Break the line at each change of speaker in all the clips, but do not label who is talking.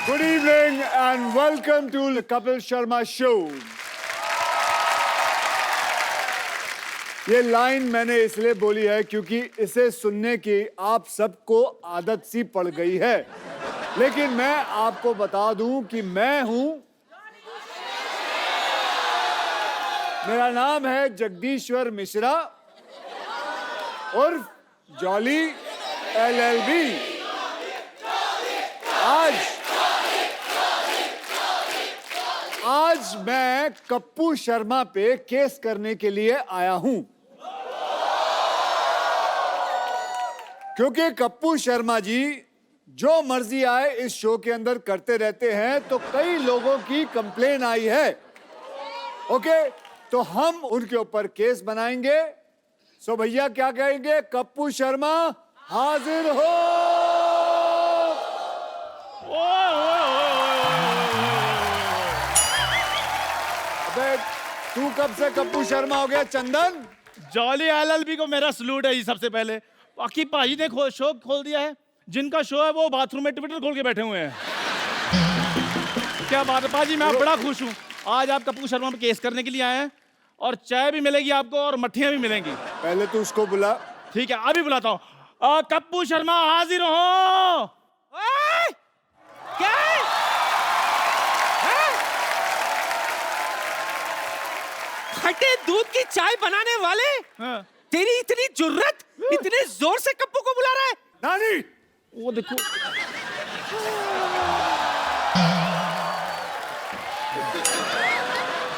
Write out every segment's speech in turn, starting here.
Good evening and welcome to the Kapil Sharma Show. ये line मैंने इसलिए बोली है क्योंकि इसे सुनने की आप सबको आदत सी पड़ गई है, लेकिन मैं आपको बता दूं कि मैं हूं, मेरा नाम है जगदीश्वर मिश्रा उर्फ जॉली LLB। आज मैं कप्पू शर्मा पे केस करने के लिए आया हूं, क्योंकि कप्पू शर्मा जी जो मर्जी आए इस शो के अंदर करते रहते हैं, तो कई लोगों की कंप्लेन आई है। ओके, तो हम उनके ऊपर केस बनाएंगे। सो भैया क्या कहेंगे? कप्पू शर्मा हाजिर हो। अबे तू कब से कप्पू शर्मा हो गया चंदन?
जॉली LLB को मेरा सलूट है। सबसे पहले बाकी पाजी ने शो खोल दिया है। जिनका शो है वो बाथरूम में ट्विटर खोल के बैठे हुए हैं। क्या बात है पाजी, मैं बड़ा खुश हूँ। आज आप कप्पू शर्मा पे केस करने के लिए आए हैं और चाय भी मिलेगी आपको और मट्ठियां भी मिलेंगी।
पहले तू उसको बुला।
ठीक है, अभी बुलाता हूँ। कप्पू शर्मा हाजिर हो।
क्या है? खट्टे दूध की चाय बनाने वाले,
हाँ।
तेरी इतनी जुर्रत, इतने जोर से कप्पू को बुला रहा है?
नानी,
वो देखो,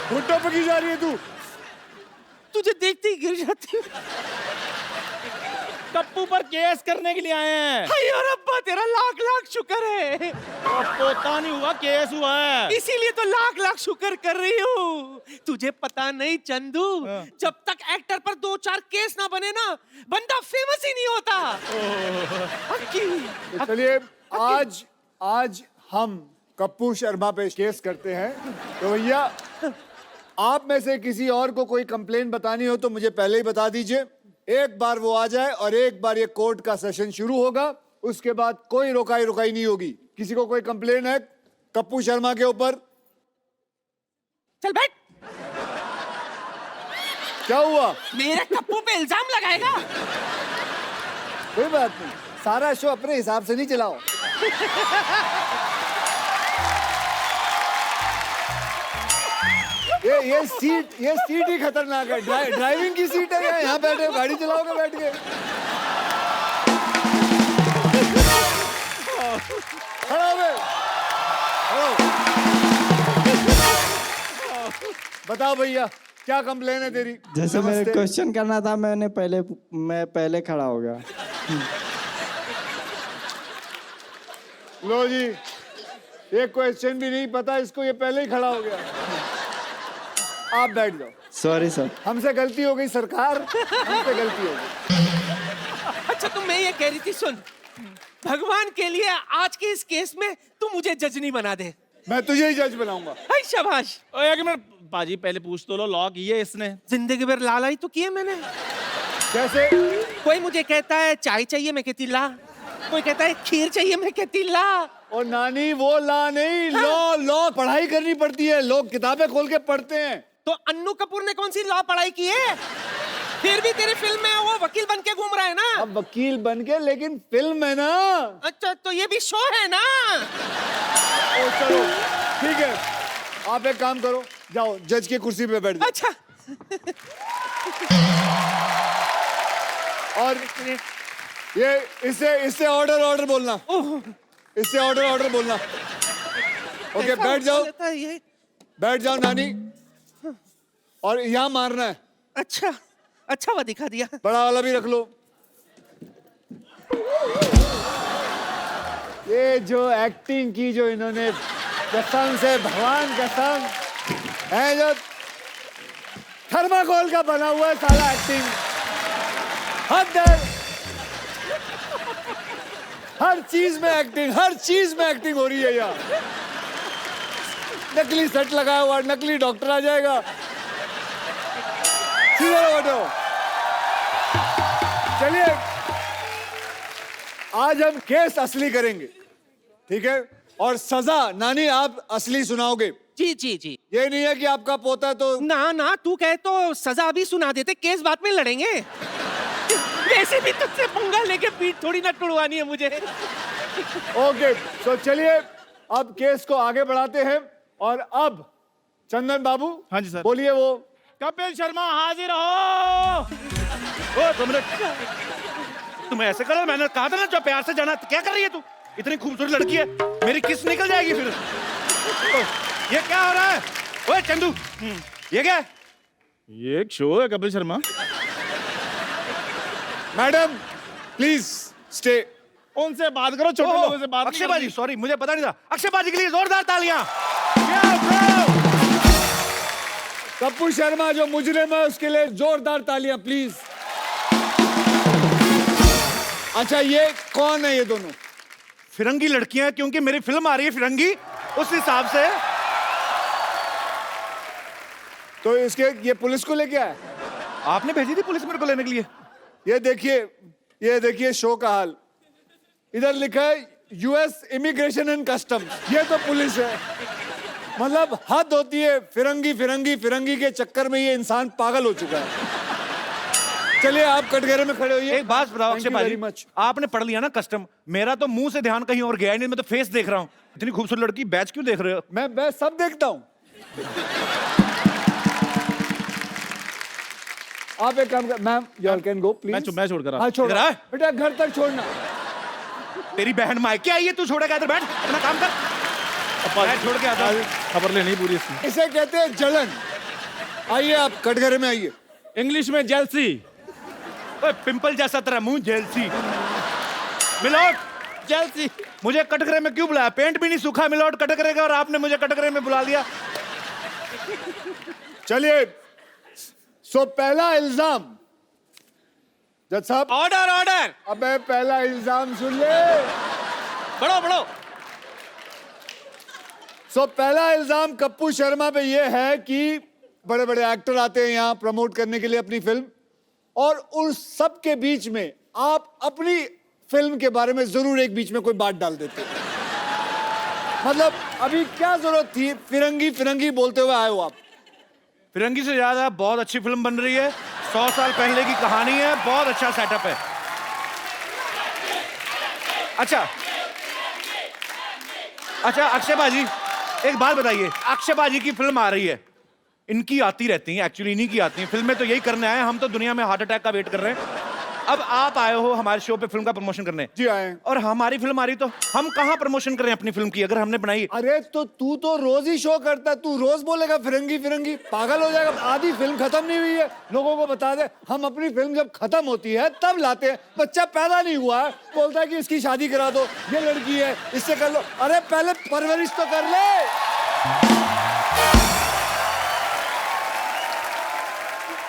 घुट्टों पे की जा रही है तू?
तुझे देखते ही गिर जाती हूँ।
कप्पू पर केस करने के लिए आए हैं।
हाय और अब्बा, तेरा लाख लाख शुक्र है।
पोता नहीं हुआ, केस हुआ है।
इसीलिए तो लाख लाख शुक्र कर रही हूँ। तुझे पता नहीं चंदू, जब तक एक्टर पर 2-4 केस ना बने ना, बंदा फेमस ही नहीं होता।
तो चलिए आज हम कप्पू शर्मा पे केस करते हैं। तो भैया आप में से किसी और को कोई कंप्लेन बतानी हो तो मुझे पहले ही बता दीजिए। एक बार वो आ जाए और एक बार ये कोर्ट का सेशन शुरू होगा, उसके बाद कोई रोकाई नहीं होगी। किसी को कोई कंप्लेन है कप्पू शर्मा के ऊपर?
चल बैठ।
क्या हुआ?
मेरे कप्पू पे इल्जाम लगाएगा?
कोई बात नहीं, सारा शो अपने हिसाब से नहीं चलाओ। ये सीट ही खतरनाक है। ड्राइविंग की सीट है। यहाँ बैठे गाड़ी चलाओगे बैठ के? खड़ा हो। बताओ भैया क्या कंप्लेन है तेरी?
जैसे मेरे क्वेश्चन करना था, मैं पहले खड़ा हो गया।
लो जी, ये क्वेश्चन भी नहीं पता इसको, ये पहले ही खड़ा हो गया। आप बैठ जाओ।
Sorry sir.
हमसे गलती हो गई सरकार, हमसे गलती हो गई।
अच्छा, तो मैं ये कह रही थी, सुन, भगवान के लिए आज के इस केस में तू मुझे जज नहीं बना दे।
मैं तुझे ही जज बनाऊंगा।
हाय शाबाश।
एक मिनट पाजी, पहले पूछ तो लो, लॉ की है इसने?
जिंदगी भर लाला ही तो किए मैंने।
कैसे?
कोई मुझे कहता है चाय चाहिए, मैं कहती ला। कोई कहता है खीर चाहिए, मैं कहती ला।
और नानी वो ला नहीं, लॉ पढ़ाई करनी पड़ती है। लोग किताबें खोल के पढ़ते हैं।
तो अन्नू कपूर ने कौन सी लॉ पढ़ाई की है? फिर भी तेरी फिल्म में वो वकील बन के घूम रहा है ना।
अब वकील बन के, लेकिन फिल्म है ना।
अच्छा, तो ये भी शो है ना।
ओ चलो ठीक है, आप एक काम करो, जाओ जज की कुर्सी पे बैठ जाओ।
अच्छा।
और ये इससे ऑर्डर बोलना। इससे ऑर्डर बोलना। ओके, बैठ जाओ। बैठ जाओ नानी, और यहाँ मारना है।
अच्छा वो दिखा दिया।
बड़ा वाला भी रख लो। ये जो एक्टिंग की जो इन्होंने, कसम से भगवान कसम है, जो थर्माकोल का बना हुआ है सारा एक्टिंग। हद है। हर चीज में एक्टिंग हो रही है यार। नकली सेट लगाया हुआ, नकली डॉक्टर आ जाएगा। सीधे बैठो। चलिए आज हम केस असली करेंगे, ठीक है? और सजा नानी आप असली सुनाओगे।
जी जी जी।
ये नहीं है कि आपका पोता तो
ना ना, तू कहे तो सजा अभी सुना देते, केस बाद में लड़ेंगे। वैसे भी तुझसे पंगा लेके पीठ थोड़ी ना टुड़वानी है मुझे।
ओके। तो चलिए अब केस को आगे बढ़ाते हैं और अब चंदन बाबू,
हाँ जी सर।
बोलिए। वो
कपिल शर्मा हाजिर हो। ओ तुमने तुम ऐसे करो, मैंने कहा था ना जो प्यार से जाना। क्या कर रही है तू? इतनी खूबसूरत लड़की है, मेरी किस निकल जाएगी फिर। ये क्या हो रहा है? ओए चंदू, ये क्या है? ये एक शो है Kapil Sharma.
Madam please stay.
उनसे बात करो, छोटे लोगों से बात।
अक्षय बाजी, सॉरी मुझे पता नहीं था। अक्षय बाजी के लिए जोरदार तालियां। Yeah, bro!
कपूर शर्मा जो मुजरिम है उसके लिए जोरदार तालियां प्लीज। अच्छा ये कौन है ये दोनों?
फिरंगी लड़कियां, क्योंकि मेरी फिल्म आ रही है फिरंगी, उस हिसाब से।
तो इसके ये पुलिस को लेके आया।
आपने भेजी थी पुलिस मेरे को लेने के लिए।
ये देखिए शो का हाल। इधर लिखा है यूएस इमिग्रेशन एंड कस्टम्स। ये तो पुलिस है। मतलब हद होती है। फिरंगी फिरंगी फिरंगी के चक्कर में ये इंसान पागल हो चुका है। चलिए आप कटघरे में खड़े होइए।
एक बात बताओ अक्षय
वेरी
बाजी,
मच।
आपने पढ़ लिया ना कस्टम, मेरा तो मुंह से ध्यान कहीं और गया ही नहीं, मैं तो फेस देख रहा हूँ। इतनी खूबसूरत लड़की, बैच क्यों देख रहे हो?
मैं सब देखता हूँ। आप एक काम कर, ma'am you all can go please.
मैं छोड़कर आ।
हाँ छोड़
इधर आ।
बेटा, घर तक छोड़ना।
तेरी बहन मायके आई है, तू छोड़ेगा? इधर बैठ, अपना काम कर। बैठ, छोड़ के आता।
खबर लेनी पूरी इसकी।
इसे कहते हैं जलन। आइए आप कटघरे में आइए।
इंग्लिश में जेलसी।
ओए पिंपल जैसा तेरा मुंह, जेलसी। मिलोट,
जेलसी।
मुझे कटघरे में क्यों बुलाया? पेंट भी नहीं सूखा मिलोट कटघरे का, और आपने मुझे कटघरे में बुला लिया।
चलिए सो पहला इल्जाम। जज साहब।
Order order.
अबे पहला इल्जाम सुन ले।
बढ़ो बढ़ो।
सो पहला इल्जाम कप्पू शर्मा पे ये है कि बड़े बड़े एक्टर आते हैं यहाँ प्रमोट करने के लिए अपनी फिल्म, और उन सब के बीच में आप अपनी फिल्म के बारे में जरूर एक बीच में कोई बात डाल देते। मतलब अभी क्या जरूरत थी? फिरंगी फिरंगी बोलते हुए आए हो आप।
फिरंगी से ज्यादा बहुत अच्छी फिल्म बन रही है। 100 साल पहले की कहानी है, बहुत अच्छा सेटअप है। अच्छा अक्षय बाजी, एक बात बताइए, अक्षय बाजी की फिल्म आ रही है, इनकी आती रहती है, एक्चुअली इन्हीं की आती है फिल्में, तो यही करने आए हैं। हम तो दुनिया में हार्ट अटैक का वेट कर रहे हैं। अब आप आए हो हमारे शो पे फिल्म का प्रमोशन करने।
जी आए हैं।
और हमारी फिल्म आ रही, तो हम कहाँ प्रमोशन करें अपनी फिल्म की, अगर हमने बनाई?
अरे तो तू तो रोज ही शो करता है, तू रोज बोलेगा फिरंगी फिरंगी, पागल हो जाएगा। आधी फिल्म खत्म नहीं हुई है, लोगों को बता दे। हम अपनी फिल्म जब खत्म होती है तब लाते हैं। बच्चा पैदा नहीं हुआ है, बोलता है कि इसकी शादी करा दो, ये लड़की है इससे कर लो। अरे पहले परवरिश तो कर ले।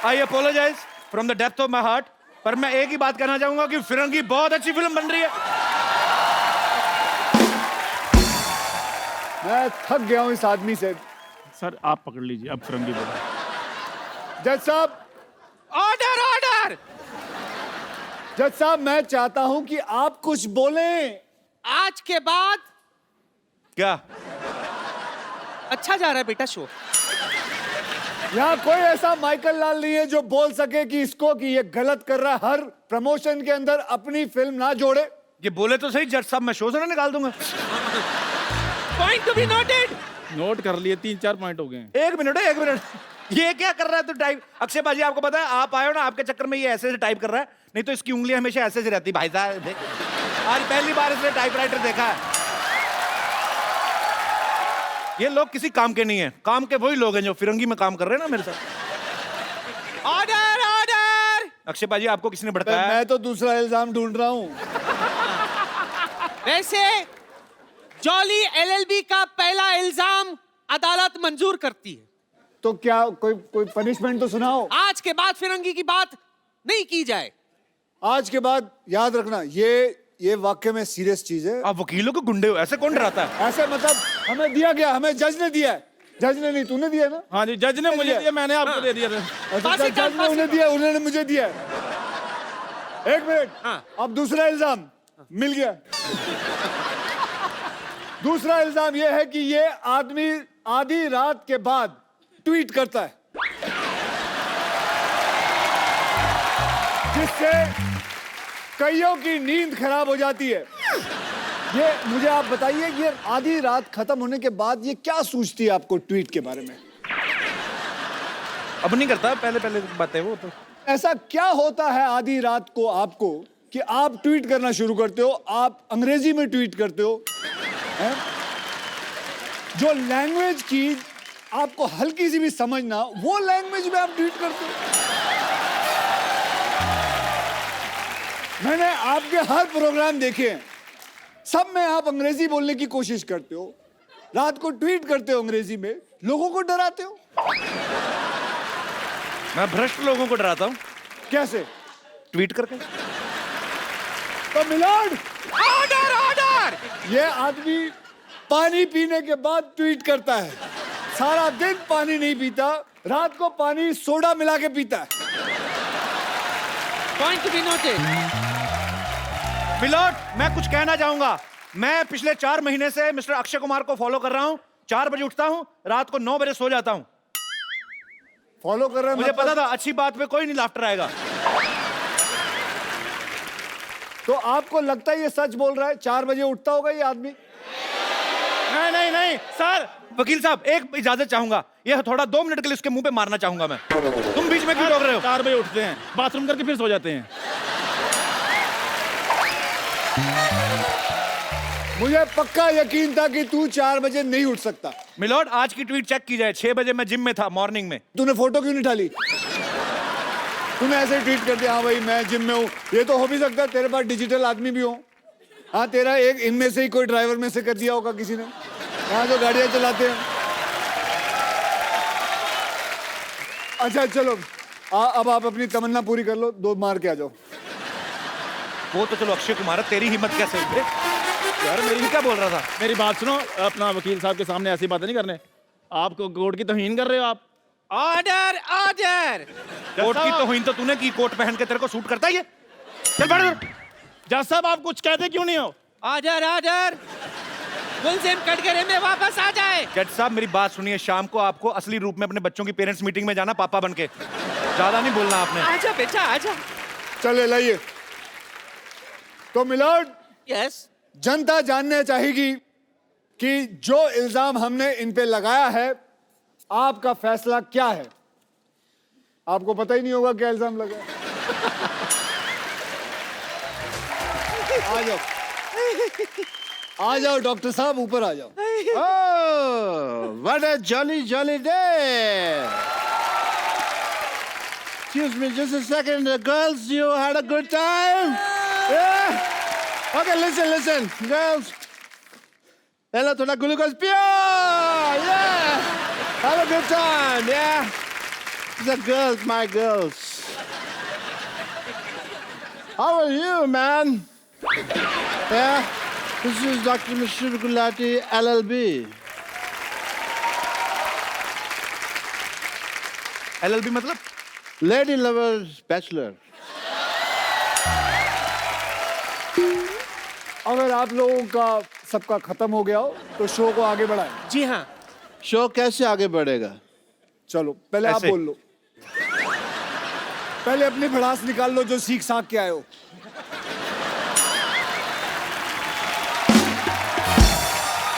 I apologise from the depth of my heart, पर मैं एक ही बात कहना चाहूंगा कि फिरंगी बहुत अच्छी फिल्म बन रही है।
मैं थक गया हूं इस आदमी से।
सर आप पकड़ लीजिए, अब फिरंगी बोलो।
जज साहब।
Order order.
जज साहब मैं चाहता हूं कि आप कुछ बोलें।
आज के बाद
क्या
अच्छा जा रहा है बेटा शो।
यहाँ कोई ऐसा माइकल लाल नहीं है जो बोल सके कि इसको कि ये गलत कर रहा है। हर प्रमोशन के अंदर अपनी फिल्म ना जोड़े।
ये बोले तो सही जज साहब, मैं शो से ना निकाल दूंगा।
Point to be noted.
Note कर लिए, 3-4 पॉइंट हो गए।
एक मिनट, ये क्या कर रहा है तू टाइप? अक्षय बाजी आपको पता है, आप आए हो ना, आपके चक्कर में ये ऐसे टाइप कर रहा है, नहीं तो इसकी उंगली हमेशा ऐसे से रहती। भाई साहब आज पहली बार इसने टाइपराइटर देखा है। ये लोग किसी काम के नहीं है, काम के वही लोग हैं जो फिरंगी में काम कर रहे हैं ना मेरे साथ।
Order order.
अक्षय बाजी आपको किसने भड़काया?
मैं तो दूसरा इल्जाम ढूंढ रहा हूँ।
वैसे जॉली एलएलबी का पहला इल्जाम अदालत मंजूर करती है,
तो क्या कोई पनिशमेंट तो सुनाओ।
आज के बाद फिरंगी की बात नहीं की जाए।
आज के बाद याद रखना, ये वाकई में सीरियस चीज है।
आप वकीलों को गुंडे हो, ऐसे कौन डराता है?
ऐसे मतलब हमें दिया गया, हमें जज ने दिया है। जज ने नहीं, तूने दिया ना?
हाँ जी, जज ने मुझे दिया, मैंने आपको दे दिया।
अच्छा, जज ने उन्हें दिया, उन्होंने मुझे दिया। एक मिनट।
हाँ।
अब दूसरा इल्जाम मिल गया। दूसरा इल्जाम यह है कि ये आदमी आधी रात के बाद ट्वीट करता है, जिससे कईयों की नींद खराब हो जाती है। ये मुझे आप बताइए, ये आधी रात खत्म होने के बाद ये क्या सूझती है आपको ट्वीट के बारे में?
अब नहीं करता, पहले पहले बातें वो तो।
ऐसा क्या होता है आधी रात को आपको कि आप ट्वीट करना शुरू करते हो? आप अंग्रेजी में ट्वीट करते हो, हैं? जो लैंग्वेज की आपको हल्की सी भी समझ ना, वो लैंग्वेज में आप ट्वीट करते हो। मैंने आपके हर प्रोग्राम देखे हैं, सब में आप अंग्रेजी बोलने की कोशिश करते हो, रात को ट्वीट करते हो अंग्रेजी में, लोगों को डराते हो।
मैं भ्रष्ट लोगों को डराता हूँ।
कैसे?
ट्वीट करके।
तो मिलॉर्ड,
ऑर्डर ऑर्डर।
ये आदमी पानी पीने के बाद ट्वीट करता है, सारा दिन पानी नहीं पीता, रात को पानी सोडा मिला के पीता है।
Point to be noted.
Milord, मैं कुछ कहना चाहूंगा। मैं पिछले 4 महीने से मिस्टर अक्षय कुमार को फॉलो कर रहा हूं। 4 बजे उठता हूं, रात को 9 बजे सो जाता हूं।
फॉलो कर रहे हैं
मुझे
मतलब?
पता था अच्छी बात पे कोई नहीं लाफ्टर आएगा।
तो आपको लगता है ये सच बोल रहा है? 4 बजे उठता होगा ये आदमी?
नहीं नहीं नहीं सर, वकील साहब एक इजाजत चाहूंगा। ये थोड़ा 2 मिनट के लिए उसके मुंह पे मारना चाहूंगा मैं। तुम बीच में क्यों रोक रहे हो?
4 बजे उठते हैं, बाथरूम करके फिर सो जाते हैं।
मुझे पक्का यकीन था कि तू 4 बजे नहीं उठ सकता।
मिलोड, आज की ट्वीट चेक की जाए। 6 बजे मैं जिम में था, मॉर्निंग में।
तूने फोटो क्यों नहीं डाली? तूने ऐसे ही ट्वीट कर दिया, हाँ भाई मैं जिम में हूँ। ये तो हो भी सकता है तेरे पास डिजिटल आदमी भी हो। हाँ, तेरा एक इनमें से ही कोई ड्राइवर में से कर दिया होगा किसी ने, यहाँ जो गाड़ियाँ चलाते हैं। अच्छा चलो, अब आप अपनी तमन्ना पूरी कर लो, 2 मार के आ जाओ।
वो तो चलो अक्षय कुमार है, तेरी हिम्मत कैसे हुई बे? यार मेरी क्या बोल रहा था?
मेरी बात सुनो, अपना वकील साहब के सामने ऐसी बातें नहीं करने। आपको कोर्ट की तौहीन कर रहे हो आप।
Order order.
कोर्ट की तौहीन तो तूने की, कोट पहन के तेरे को सूट करता है ये? चल बैठ इधर।
जज साहब, आप कुछ कहते क्यों नहीं हो?
Order order. मुलजिम कटघरे में वापस आ जाए।
जज साहब मेरी बात सुनिए, शाम को आपको असली रूप में अपने बच्चों की पेरेंट्स मीटिंग में जाना, पापा बनके। ज्यादा नहीं बोलना आपने।
आजा बेटा आजा।
चले लाइए। तो मिलॉर्ड,
यस।
जनता जानना चाहेगी कि जो इल्जाम हमने इन पे लगाया है, आपका फैसला क्या है? आपको पता ही नहीं होगा क्या इल्जाम लगा है। आ जाओ, आ जाओ डॉक्टर साहब, ऊपर आ जाओ।
Oh, what a jolly, jolly day! Excuse me, just a second. Girls, you had a good time? Yeah? Okay, listen, girls. Hello, thoda glucose pure! Yeah! Have a good time, yeah? The girls, my girls. How are you, man? Yeah? This is Dr. Mishra Gulati, LLB.
LLB मतलब?
Lady Lovers Bachelor.
अगर आप लोगों का सबका खत्म हो गया हो तो शो को आगे बढ़ाएं।
जी हाँ।
शो कैसे आगे बढ़ेगा?
चलो पहले आप
ऐसे।
बोल लो, पहले अपनी भड़ास निकाल लो जो सीख साख के आए हो।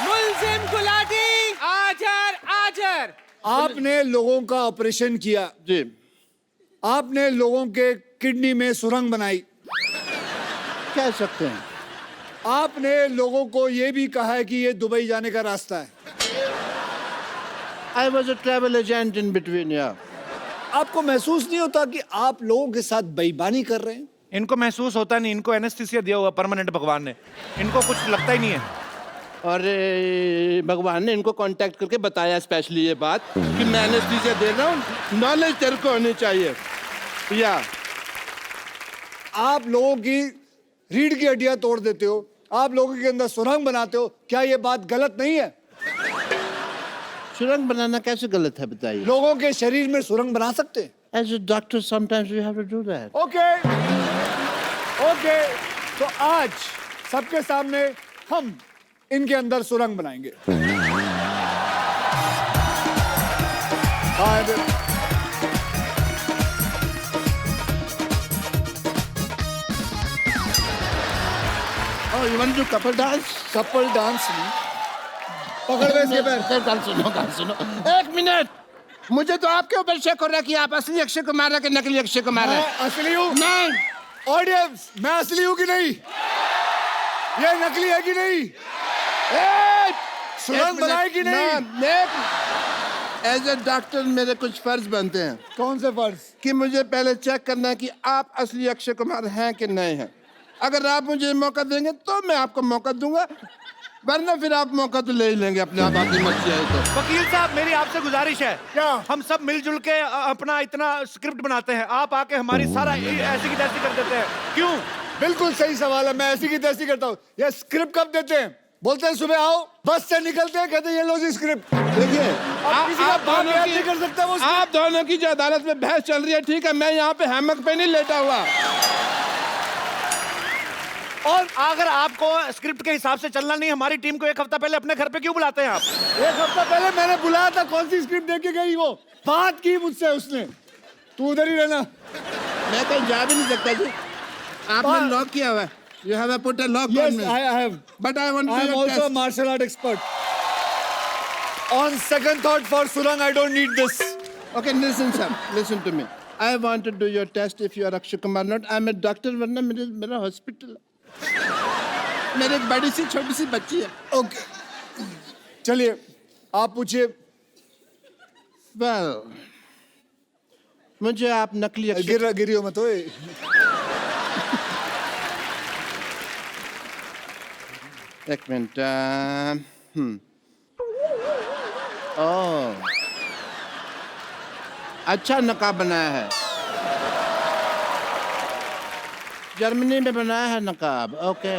मुलजिम गुलाटी आजर आजर।
आपने लोगों का ऑपरेशन किया,
जी।
आपने लोगों के किडनी में सुरंग बनाई,
कह सकते हैं।
आपने लोगों को यह भी कहा है कि ये दुबई जाने का रास्ता है।
I was a travel agent in between, yeah.
आपको महसूस नहीं होता कि आप लोगों के साथ बेईमानी कर रहे हैं?
इनको महसूस होता नहीं, इनको एनेस्थीसिया दिया हुआ परमानेंट भगवान ने, इनको कुछ लगता ही नहीं है।
और भगवान ने इनको कांटेक्ट करके बताया स्पेशली ये बात कि मैं एनेस्थीसिया दे रहा हूँ, नॉलेज तेरे को होनी चाहिए। या
आप लोगों की रीढ़ की हड्डियां तोड़ देते हो, आप लोगों के अंदर सुरंग बनाते हो, क्या ये बात गलत नहीं है?
सुरंग बनाना कैसे गलत है बताइए?
लोगों के शरीर में सुरंग बना सकते हैं।
As a doctor, sometimes we have to do that.
Okay okay, तो आज सबके सामने हम इनके अंदर सुरंग बनाएंगे। हाँ,
Oh, you want to do couple dance?
Couple dance नहीं, पकड़ गए इसके पैर।
सर, गाल सुनो। एक मिनट, मुझे तो आपके ऊपर शक हो रहा है कि आप असली अक्षय कुमार है कि नकली अक्षय कुमार है।
मैं असली हूँ।
नहीं,
ऑडियंस, मैं असली हूँ कि नहीं? ये नकली है कि नहीं? सुरंग बनाए कि नहीं?
एज ए डॉक्टर मेरे कुछ फर्ज बनते हैं
कौन से फर्ज?
कि मुझे पहले चेक करना है कि आप असली अक्षय कुमार हैं कि नहीं हैं। अगर आप मुझे मौका देंगे तो मैं आपको मौका दूंगा, वरना फिर आप मौका तो ले ही लेंगे अपने आप, आपकी मर्जी है तो।
वकील साहब मेरी आपसे गुजारिश है,
क्या?
हम सब मिलजुल के अपना इतना स्क्रिप्ट बनाते हैं, आप आके हमारी सारा ऐसी की तैसी कर देते हैं, क्यों?
बिल्कुल सही सवाल है। मैं ऐसी की तैसी करता हूँ। ये स्क्रिप्ट कब देते हैं? बोलते हैं सुबह आओ, बस से निकलते हैं, कहते हैं ये लो जी स्क्रिप्ट।
देखिए,
किसी का बाप याद नहीं कर सकता वो
आप दोनों की जो अदालत में बहस चल रही है, ठीक है, मैं यहाँ पे हैमक पे नहीं लेटा हुआ।
और अगर आपको स्क्रिप्ट के हिसाब से चलना नहीं, हमारी टीम को एक हफ्ता पहले अपने घर पे क्यों बुलाते हैं आप?
एक हफ्ता पहले मैंने बुलाया था, कौन सी स्क्रिप्ट देख के गई वो? बात की मुझसे उसने, तू उधर ही रहना।
मैं कहीं जा भी नहीं सकता जी, आपने लॉक किया हुआ है। You have put a lock
Yes,
on me.
I have.
But I want to
I am
do a
also a
test.
martial art expert. On second thought, for Surang, I don't need this.
Okay, listen, sir. Listen to me. I want to do your test if you are Akshay Kumar not. I'm a doctor, वरना मेरा hospital है। मेरे एक बड़ी सी छोटी सी बच्ची है।
Okay. चलिए, आप पूछिए।
Well, मुझे आप नकली अक्षय
गिरी हो मत ओए।
एक मिनट। ओह, अच्छा नकाब बनाया है, जर्मनी में बनाया है नकाब। ओके,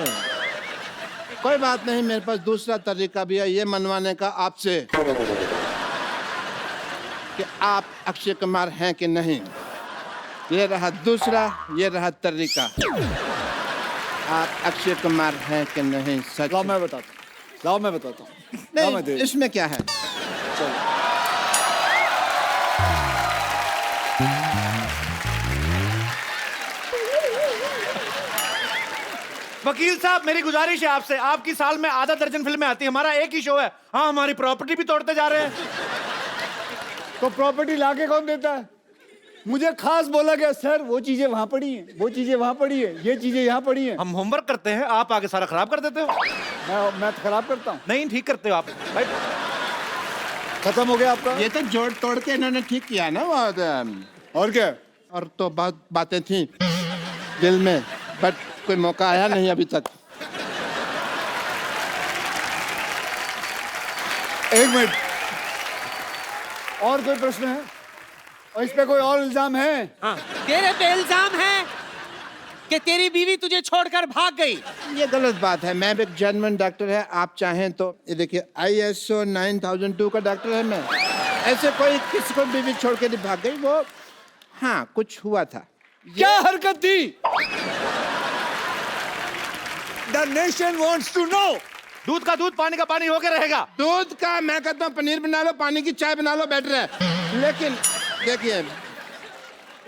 कोई बात नहीं, मेरे पास दूसरा तरीका भी है ये मनवाने का आपसे कि आप अक्षय कुमार हैं कि नहीं। ये रहा दूसरा, ये रहा तरीका। आप अक्षय कुमार हैं कि नहीं? सच?
लाओ मैं बताता हूँ। लाओ मैं बताता हूँ। लाओ मैं
नहीं,
दे-
इसमें क्या है?
वकील साहब मेरी गुजारिश है आपसे, आपकी साल में आधा दर्जन फिल्में आती है, हमारा एक ही शो है। हाँ, हमारी प्रॉपर्टी भी तोड़ते जा रहे हैं।
तो प्रॉपर्टी लाके कौन देता है? मुझे खास बोला गया, सर वो चीजें वहां पड़ी हैं, वो चीजें वहां पड़ी हैं, ये चीजें यहाँ पड़ी हैं।
हम होमवर्क करते हैं, आप आगे सारा खराब कर देते हो।
मैं खराब करता हूँ?
नहीं, ठीक करते हो आप भाई।
खत्म हो गया आपका?
ये तो जोड़ तोड़ के इन्होंने ठीक किया ना वो
और क्या?
और तो बहुत बातें थी दिल में, बट कोई मौका आया नहीं अभी तक।
एक मिनट, और कोई प्रश्न है? और इस पे कोई और इल्जाम है?
हाँ, तेरे पे इल्जाम है कि तेरी बीवी तुझे छोड़कर भाग गई।
ये गलत बात है, मैं भी एक जेन्युइन डॉक्टर है। आप चाहें तो ये देखिए, ISO 9002 का डॉक्टर है मैं। ऐसे कोई किसी को बीवी छोड़ के नहीं भाग गई वो। हाँ, कुछ हुआ था।
क्या हरकत थी? The nation wants to know.
दूध का दूध, पानी का पानी होके रहेगा।
दूध का मैं कहता हूँ पनीर बना लो, पानी की चाय बना लो, बेटर है। लेकिन देखिए,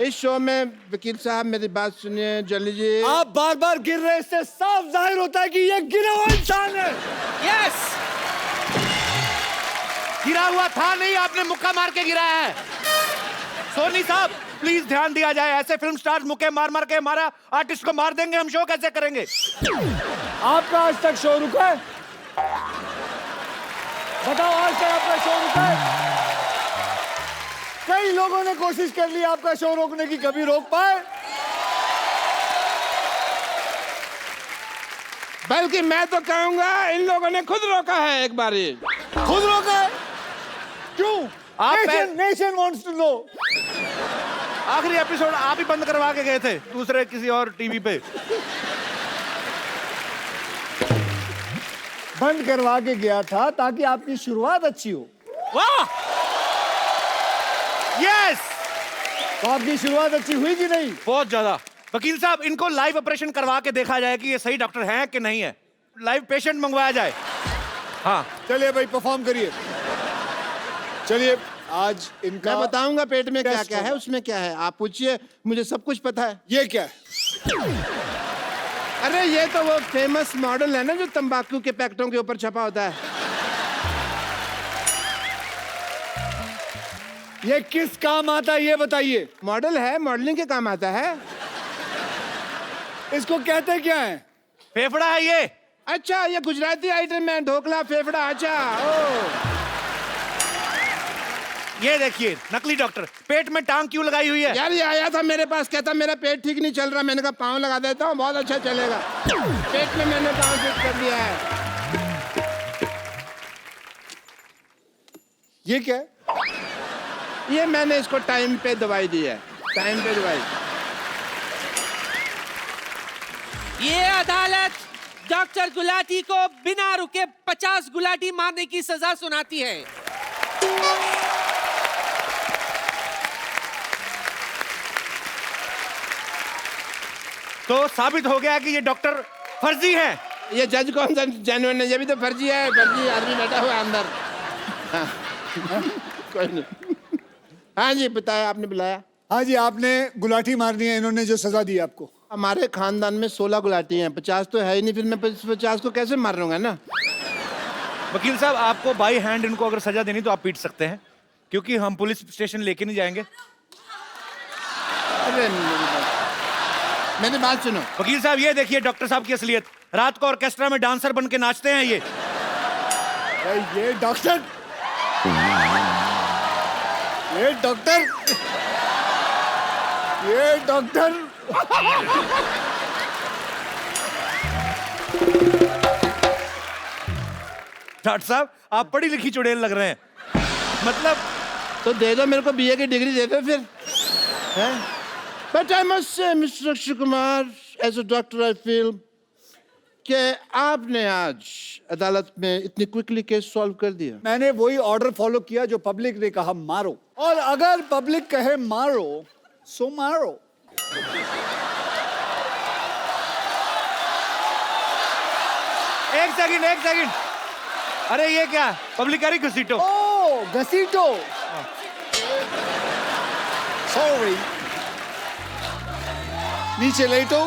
इस शो में वकील साहब मेरी बात सुनिए जल्दी जी।
आप बार बार गिर रहे, इससे साफ जाहिर होता है कि ये गिरा हुआ इंसान है।
यस,
गिरा हुआ था नहीं, आपने मुक्का मार के गिराया है। सोनी साहब प्लीज ध्यान दिया जाए, ऐसे फिल्म स्टार मुक्के मार मार के हमारा आर्टिस्ट को मार देंगे, हम शो कैसे करेंगे?
आपका आज तक शो रुका है? बताओ, आज तक आपका शो रुका है? कई लोगों ने कोशिश कर ली आपका शो रोकने की, कभी रोक पाए?
बल्कि मैं तो कहूंगा इन लोगों ने खुद रोका है एक बारी।
खुद रोका है? क्यों?
आप
नेशन वांट्स टू नो।
आखिरी एपिसोड आप ही बंद करवा के गए थे दूसरे किसी और टीवी पे।
बंद करवा के गया था ताकि आपकी शुरुआत अच्छी हो।
वाह,
यस,
तो आपकी शुरुआत अच्छी हुई कि नहीं?
बहुत ज्यादा। वकील साहब इनको लाइव ऑपरेशन करवा के देखा जाए कि ये सही डॉक्टर हैं कि नहीं है। लाइव पेशेंट मंगवाया जाए। हाँ
चलिए भाई परफॉर्म करिए। चलिए आज इनका
मैं बताऊंगा पेट में क्या
टेस्ट
क्या है,
होगा।
उसमें क्या है। आप पूछिए, मुझे सब कुछ पता है।
ये क्या है?
अरे ये तो वो फेमस मॉडल है ना जो तंबाकू के पैकेटों के ऊपर छपा होता है।
ये किस काम आता है ये बताइए।
मॉडल है, मॉडलिंग के काम आता है।
इसको कहते क्या है?
फेफड़ा है ये।
अच्छा, ये गुजराती आइटम है, ढोकला फेफड़ा। अच्छा, ओ
ये देखिए नकली डॉक्टर पेट में टांग क्यों लगाई हुई है?
यार, ये आया था मेरे पास, कहता मेरा पेट ठीक नहीं चल रहा। मैंने कहा पाँव लगा देता हूँ, बहुत अच्छा चलेगा। पेट में मैंने पाँव फिट कर दिया है।
ये क्या है?
ये मैंने इसको टाइम पे दवाई दी है, टाइम पे दवाई।
ये अदालत डॉक्टर गुलाटी को बिना रुके 50 गुलाटी मारने की सजा सुनाती है।
तो साबित हो गया कि ये डॉक्टर फर्जी है।
ये जज कौन सा जेन्युइन है? ये भी तो फर्जी है, फर्जी आदमी बैठा हुआ है अंदर। हाँ, कोई नहीं। हाँ जी, बताया, आपने बुलाया।
हाँ जी, आपने गुलाटी मारनी है, इन्होंने जो सजा दी आपको।
हमारे खानदान में 16 गुलाटी हैं, 50 तो है ही नहीं। फिर मैं 50 को कैसे मार लूंगा ना।
वकील साहब आपको बाई हैंड इनको अगर सजा देनी तो आप पीट सकते हैं, क्योंकि हम पुलिस स्टेशन लेके नहीं जाएंगे।
अरे मेरी बात सुनो।
वकील साहब ये देखिए डॉक्टर साहब की असलियत। रात को ऑर्केस्ट्रा में डांसर बन के नाचते हैं ये।
भाई ये डॉक्टर ये डॉक्टर
डॉक्टर साहब आप पढ़ी लिखी चुड़ैल लग रहे हैं। मतलब
तो दे दो मेरे को, बीए की डिग्री दे दो फिर। But I must say mister Akshay Kumar, as a doctor I feel कि आपने आज अदालत में इतनी क्विकली केस सॉल्व कर दिया।
मैंने वही ऑर्डर फॉलो किया जो पब्लिक ने कहा मारो, और अगर पब्लिक कहे मारो सो मारो।
एक सेकंड। अरे ये क्या पब्लिक कह रही घसीटो।
ओ घसीटो, सॉरी, नीचे लेटो,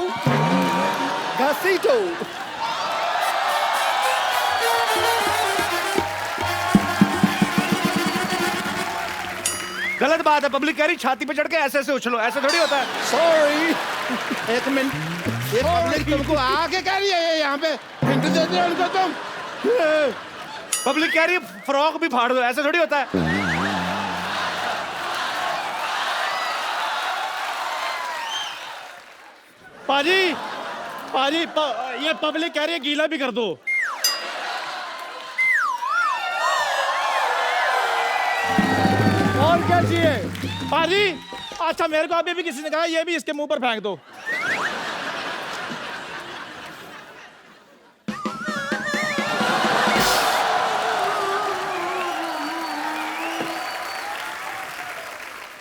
घसीटो।
गलत बात है, पब्लिक कह रही छाती पे चढ़ के ऐसे ऐसे उछलो, ऐसे थोड़ी होता है।
सॉरी,
एक मिनट, ये पब्लिक तुमको आके कह रही है यहाँ पे हिंट देते हो उनको तुम?
पब्लिक कह रही है फ्रॉक भी फाड़ दो, ऐसे थोड़ी होता है।
पाजी ये पब्लिक कह रही है गीला भी कर दो।
और क्या चाहिए?
पाजी अच्छा, मेरे को अभी भी किसी ने कहा ये भी इसके मुंह पर फेंक दो।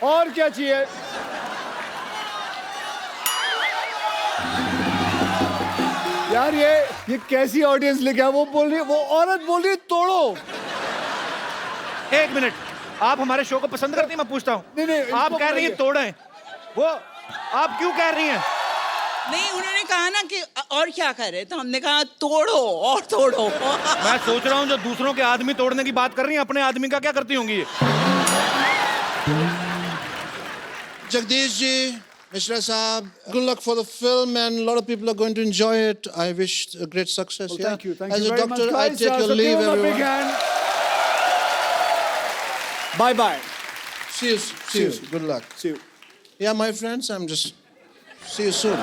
और क्या चाहिए? यार ये कैसी ऑडियंस लेके आ? वो बोल रही है, वो औरत बोल रही है तोड़ो।
एक मिनट, आप हमारे शो को पसंद करती हैं? मैं पूछता हूँ।
नहीं,
आप
इसको
कह रही हैं
बताइए।
तोड़ें, वो आप क्यों कह रही हैं?
नहीं, उन्होंने कहा ना कि और क्या करे, तो हमने कहा तोड़ो और तोड़ो।
मैं सोच रहा हूँ जो दूसरों के आदमी तोड़ने की बात कर रही हैं, अपने आदमी का क्या करती होंगी ये?
Jagdish ji, Mishra Saab, good luck for the film, and a lot of people are going to enjoy it. I wish a great success.
Well,
Yeah?
thank you
As a
very
doctor,
much,
I
guys.
take your
So
leave,
give him a big
everyone.
hand. Bye bye.
See you. See you.
you.
Good luck.
See you.
Yeah, my friends, I'm just. See you soon.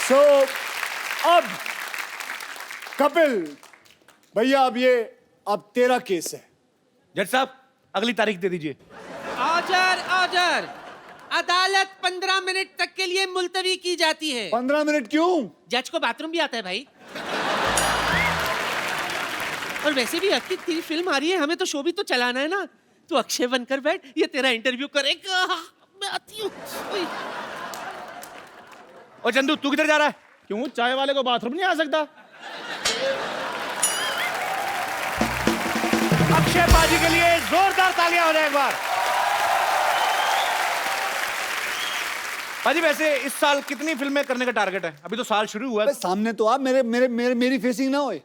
So अब कपिल भैया, अब तेरा case है।
जज साहब अगली तारीख दे दीजिए।
ऑर्डर। अदालत 15 मिनट तक के लिए मुलतवी की जाती है।
15 मिनट क्यों?
जज को बाथरूम भी आता है भाई। और वैसे भी आपकी तेरी फिल्म आ रही है, हमें तो शो भी तो चलाना है ना, तू अक्षय बनकर बैठ, ये तेरा इंटरव्यू करेगा। मैं आती हूँ।
ओ चंदू तू किधर जा रहा है?
क्यों चाय वाले को बाथरूम नहीं आ सकता?
अक्षय पाजी के लिए जोरदार तालियां हो जाए एक बार। पाजी वैसे इस साल कितनी फिल्में करने का टारगेट है? अभी तो साल शुरू हुआ है।
अबे सामने तो आप मेरी फेसिंग ना होए।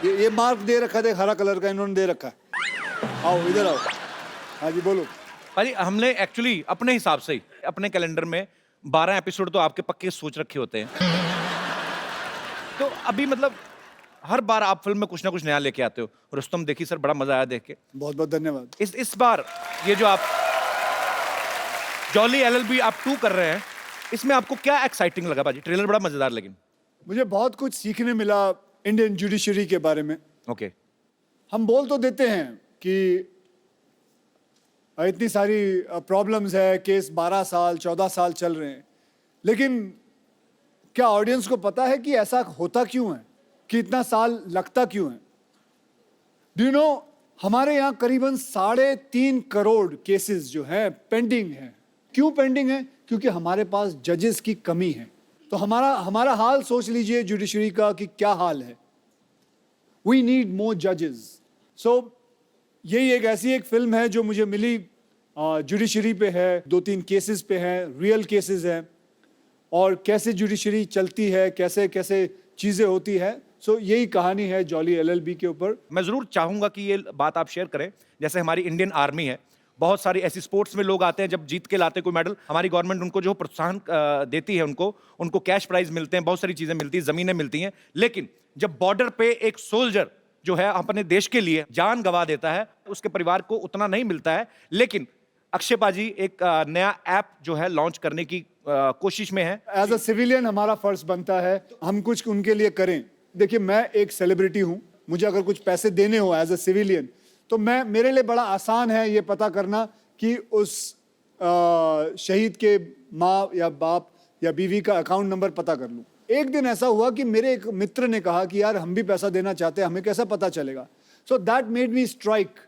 ये मार्क दे रखा था हरा कलर का, इन्होंने दे रखा है। आओ इधर आओ। हाँ जी बोलो।
पाजी हमने एक्चुअली अपने हिसाब से ही अपने कैलेंडर में 12 एपिसोड तो आपके पक्के सोच रखे होते हैं। तो अभी मतलब हर बार आप फिल्म में कुछ ना कुछ नया लेके आते हो। रुस्तम देखी सर, बड़ा मजा आया देख के।
बहुत बहुत धन्यवाद।
इस बार ये जो आप जॉली एलएलबी आप 2 कर रहे हैं, इसमें आपको क्या एक्साइटिंग लगा पाजी? ट्रेलर बड़ा मजेदार, लेकिन
मुझे बहुत कुछ सीखने मिला इंडियन जुडिशरी के बारे में।
ओके।
हम बोल तो देते हैं कि इतनी सारी प्रॉब्लम्स है, केस 12 साल 14 साल चल रहे हैं, लेकिन क्या ऑडियंस को पता है कि ऐसा होता क्यों है, कि इतना साल लगता क्यों है? डू यू नो, हमारे यहाँ करीबन 3.5 करोड़ केसेस जो हैं पेंडिंग हैं। क्यों पेंडिंग है? क्योंकि हमारे पास जजेस की कमी है। तो हमारा हाल सोच लीजिए जुडिशरी का कि क्या हाल है। वी नीड मोर जजेस। सो यही ऐसी एक फिल्म है जो मुझे मिली, जुडिशरी पे है, 2-3 केसेस पे है, रियल केसेस हैं, और कैसे जुडिशरी चलती है, कैसे कैसे चीजें होती है। सो यही कहानी है जॉली एलएलबी के ऊपर।
मैं जरूर चाहूंगा कि ये बात आप शेयर करें। जैसे हमारी इंडियन आर्मी है, बहुत सारी ऐसी स्पोर्ट्स में लोग आते हैं, जब जीत के लाते कोई मेडल, हमारी गवर्नमेंट उनको जो प्रोत्साहन देती है, उनको कैश प्राइज मिलते हैं, बहुत सारी चीजें मिलती हैं, जमीनें मिलती हैं। लेकिन जब बॉर्डर पे एक सोल्जर जो है अपने देश के लिए जान गंवा देता है, उसके परिवार को उतना नहीं मिलता है। लेकिन अक्षय पाजी एक नया ऐप जो है लॉन्च करने की कोशिश में है।
एज अ सिविलियन हमारा फर्ज बनता है हम कुछ उनके लिए करें। देखिए, मैं एक सेलिब्रिटी हूं, मुझे अगर कुछ पैसे देने हो एज अ सिविलियन, तो मेरे लिए बड़ा आसान है ये पता करना कि उस शहीद के माँ या बाप या बीवी का अकाउंट नंबर पता कर लूं। एक दिन ऐसा हुआ कि मेरे एक मित्र ने कहा कि यार हम भी पैसा देना चाहते हैं, हमें कैसा पता चलेगा? So that made me strike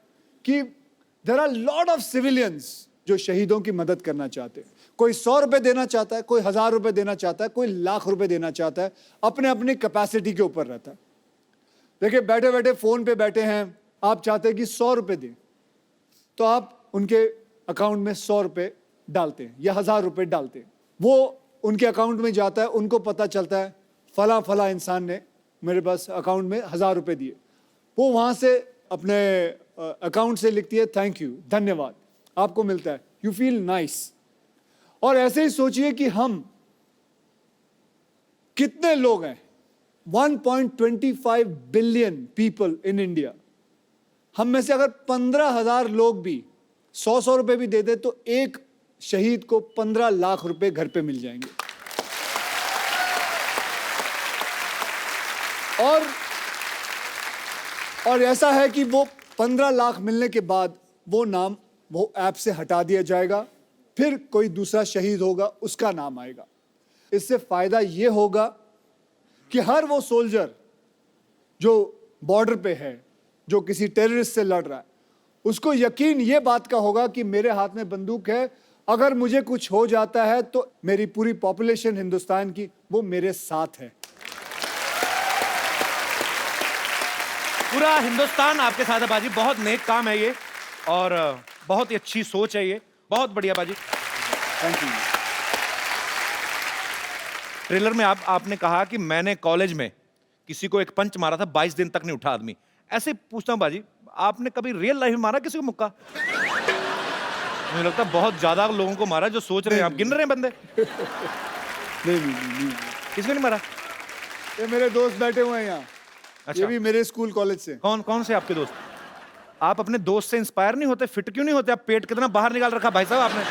कि there are lot of civilians जो शहीदों की मदद करना चाहते हैं। कोई 100 रुपए देना चाहता है, कोई 1000 रुपए देना चाहता है, कोई लाख रुपए देना चाहता है, अपने अपनी कैपेसिटी के ऊपर रहता है। देखिए, बैठे बैठे फोन पे बैठे हैं, आप चाहते हैं कि 100 रुपए दें, तो आप उनके अकाउंट में 100 रुपए डालते हैं या 1000 रुपए डालते हैं। वो उनके अकाउंट में जाता है, उनको पता चलता है फला फला इंसान ने मेरे पास अकाउंट में 1000 रुपए दिए। वो वहां से अपने अकाउंट से लिखती है थैंक यू, धन्यवाद, आपको मिलता है, यू फील नाइस। और ऐसे ही सोचिए कि हम कितने लोग हैं, 1.25 बिलियन पीपल इन इंडिया। हम में से अगर 15,000 लोग भी 100 रुपए भी दे दे तो एक शहीद को 15 लाख रुपए घर पे मिल जाएंगे। और ऐसा है कि वो 15 लाख मिलने के बाद वो नाम वो ऐप से हटा दिया जाएगा, फिर कोई दूसरा शहीद होगा, उसका नाम आएगा। इससे फायदा ये होगा कि हर वो सोल्जर जो बॉर्डर पे है, जो किसी टेररिस्ट से लड़ रहा है, उसको यकीन ये बात का होगा कि मेरे हाथ में बंदूक है, अगर मुझे कुछ हो जाता है तो मेरी पूरी पॉपुलेशन हिंदुस्तान की वो मेरे साथ है।
पूरा हिंदुस्तान आपके साथ है बाजी। बहुत नेक काम है ये और बहुत ही अच्छी सोच है ये, बहुत बढ़िया बाजी।
Thank you.
ट्रेलर में आपने कहा कि मैंने कॉलेज में किसी को एक पंच मारा था, 22 दिन तक नहीं उठा आदमी। ऐसे पूछता हूं बाजी, आपने कभी रियल लाइफ में मारा किसी को मुक्का? मुझे लगता है बहुत ज्यादा लोगों को मारा जो सोच रहे हैं आप। गिन रहे हैं बंदे?
नहीं।
किसको नहीं मारा?
ये मेरे दोस्त बैठे हुए हैं यहाँ।
अच्छा।
ये भी मेरे स्कूल कॉलेज से।
कौन से आपके दोस्त? आप अपने दोस्त से इंस्पायर नहीं होते? फिट क्यों नहीं होते? आप पेट कितना बाहर निकाल रखा भाई साहब आपने।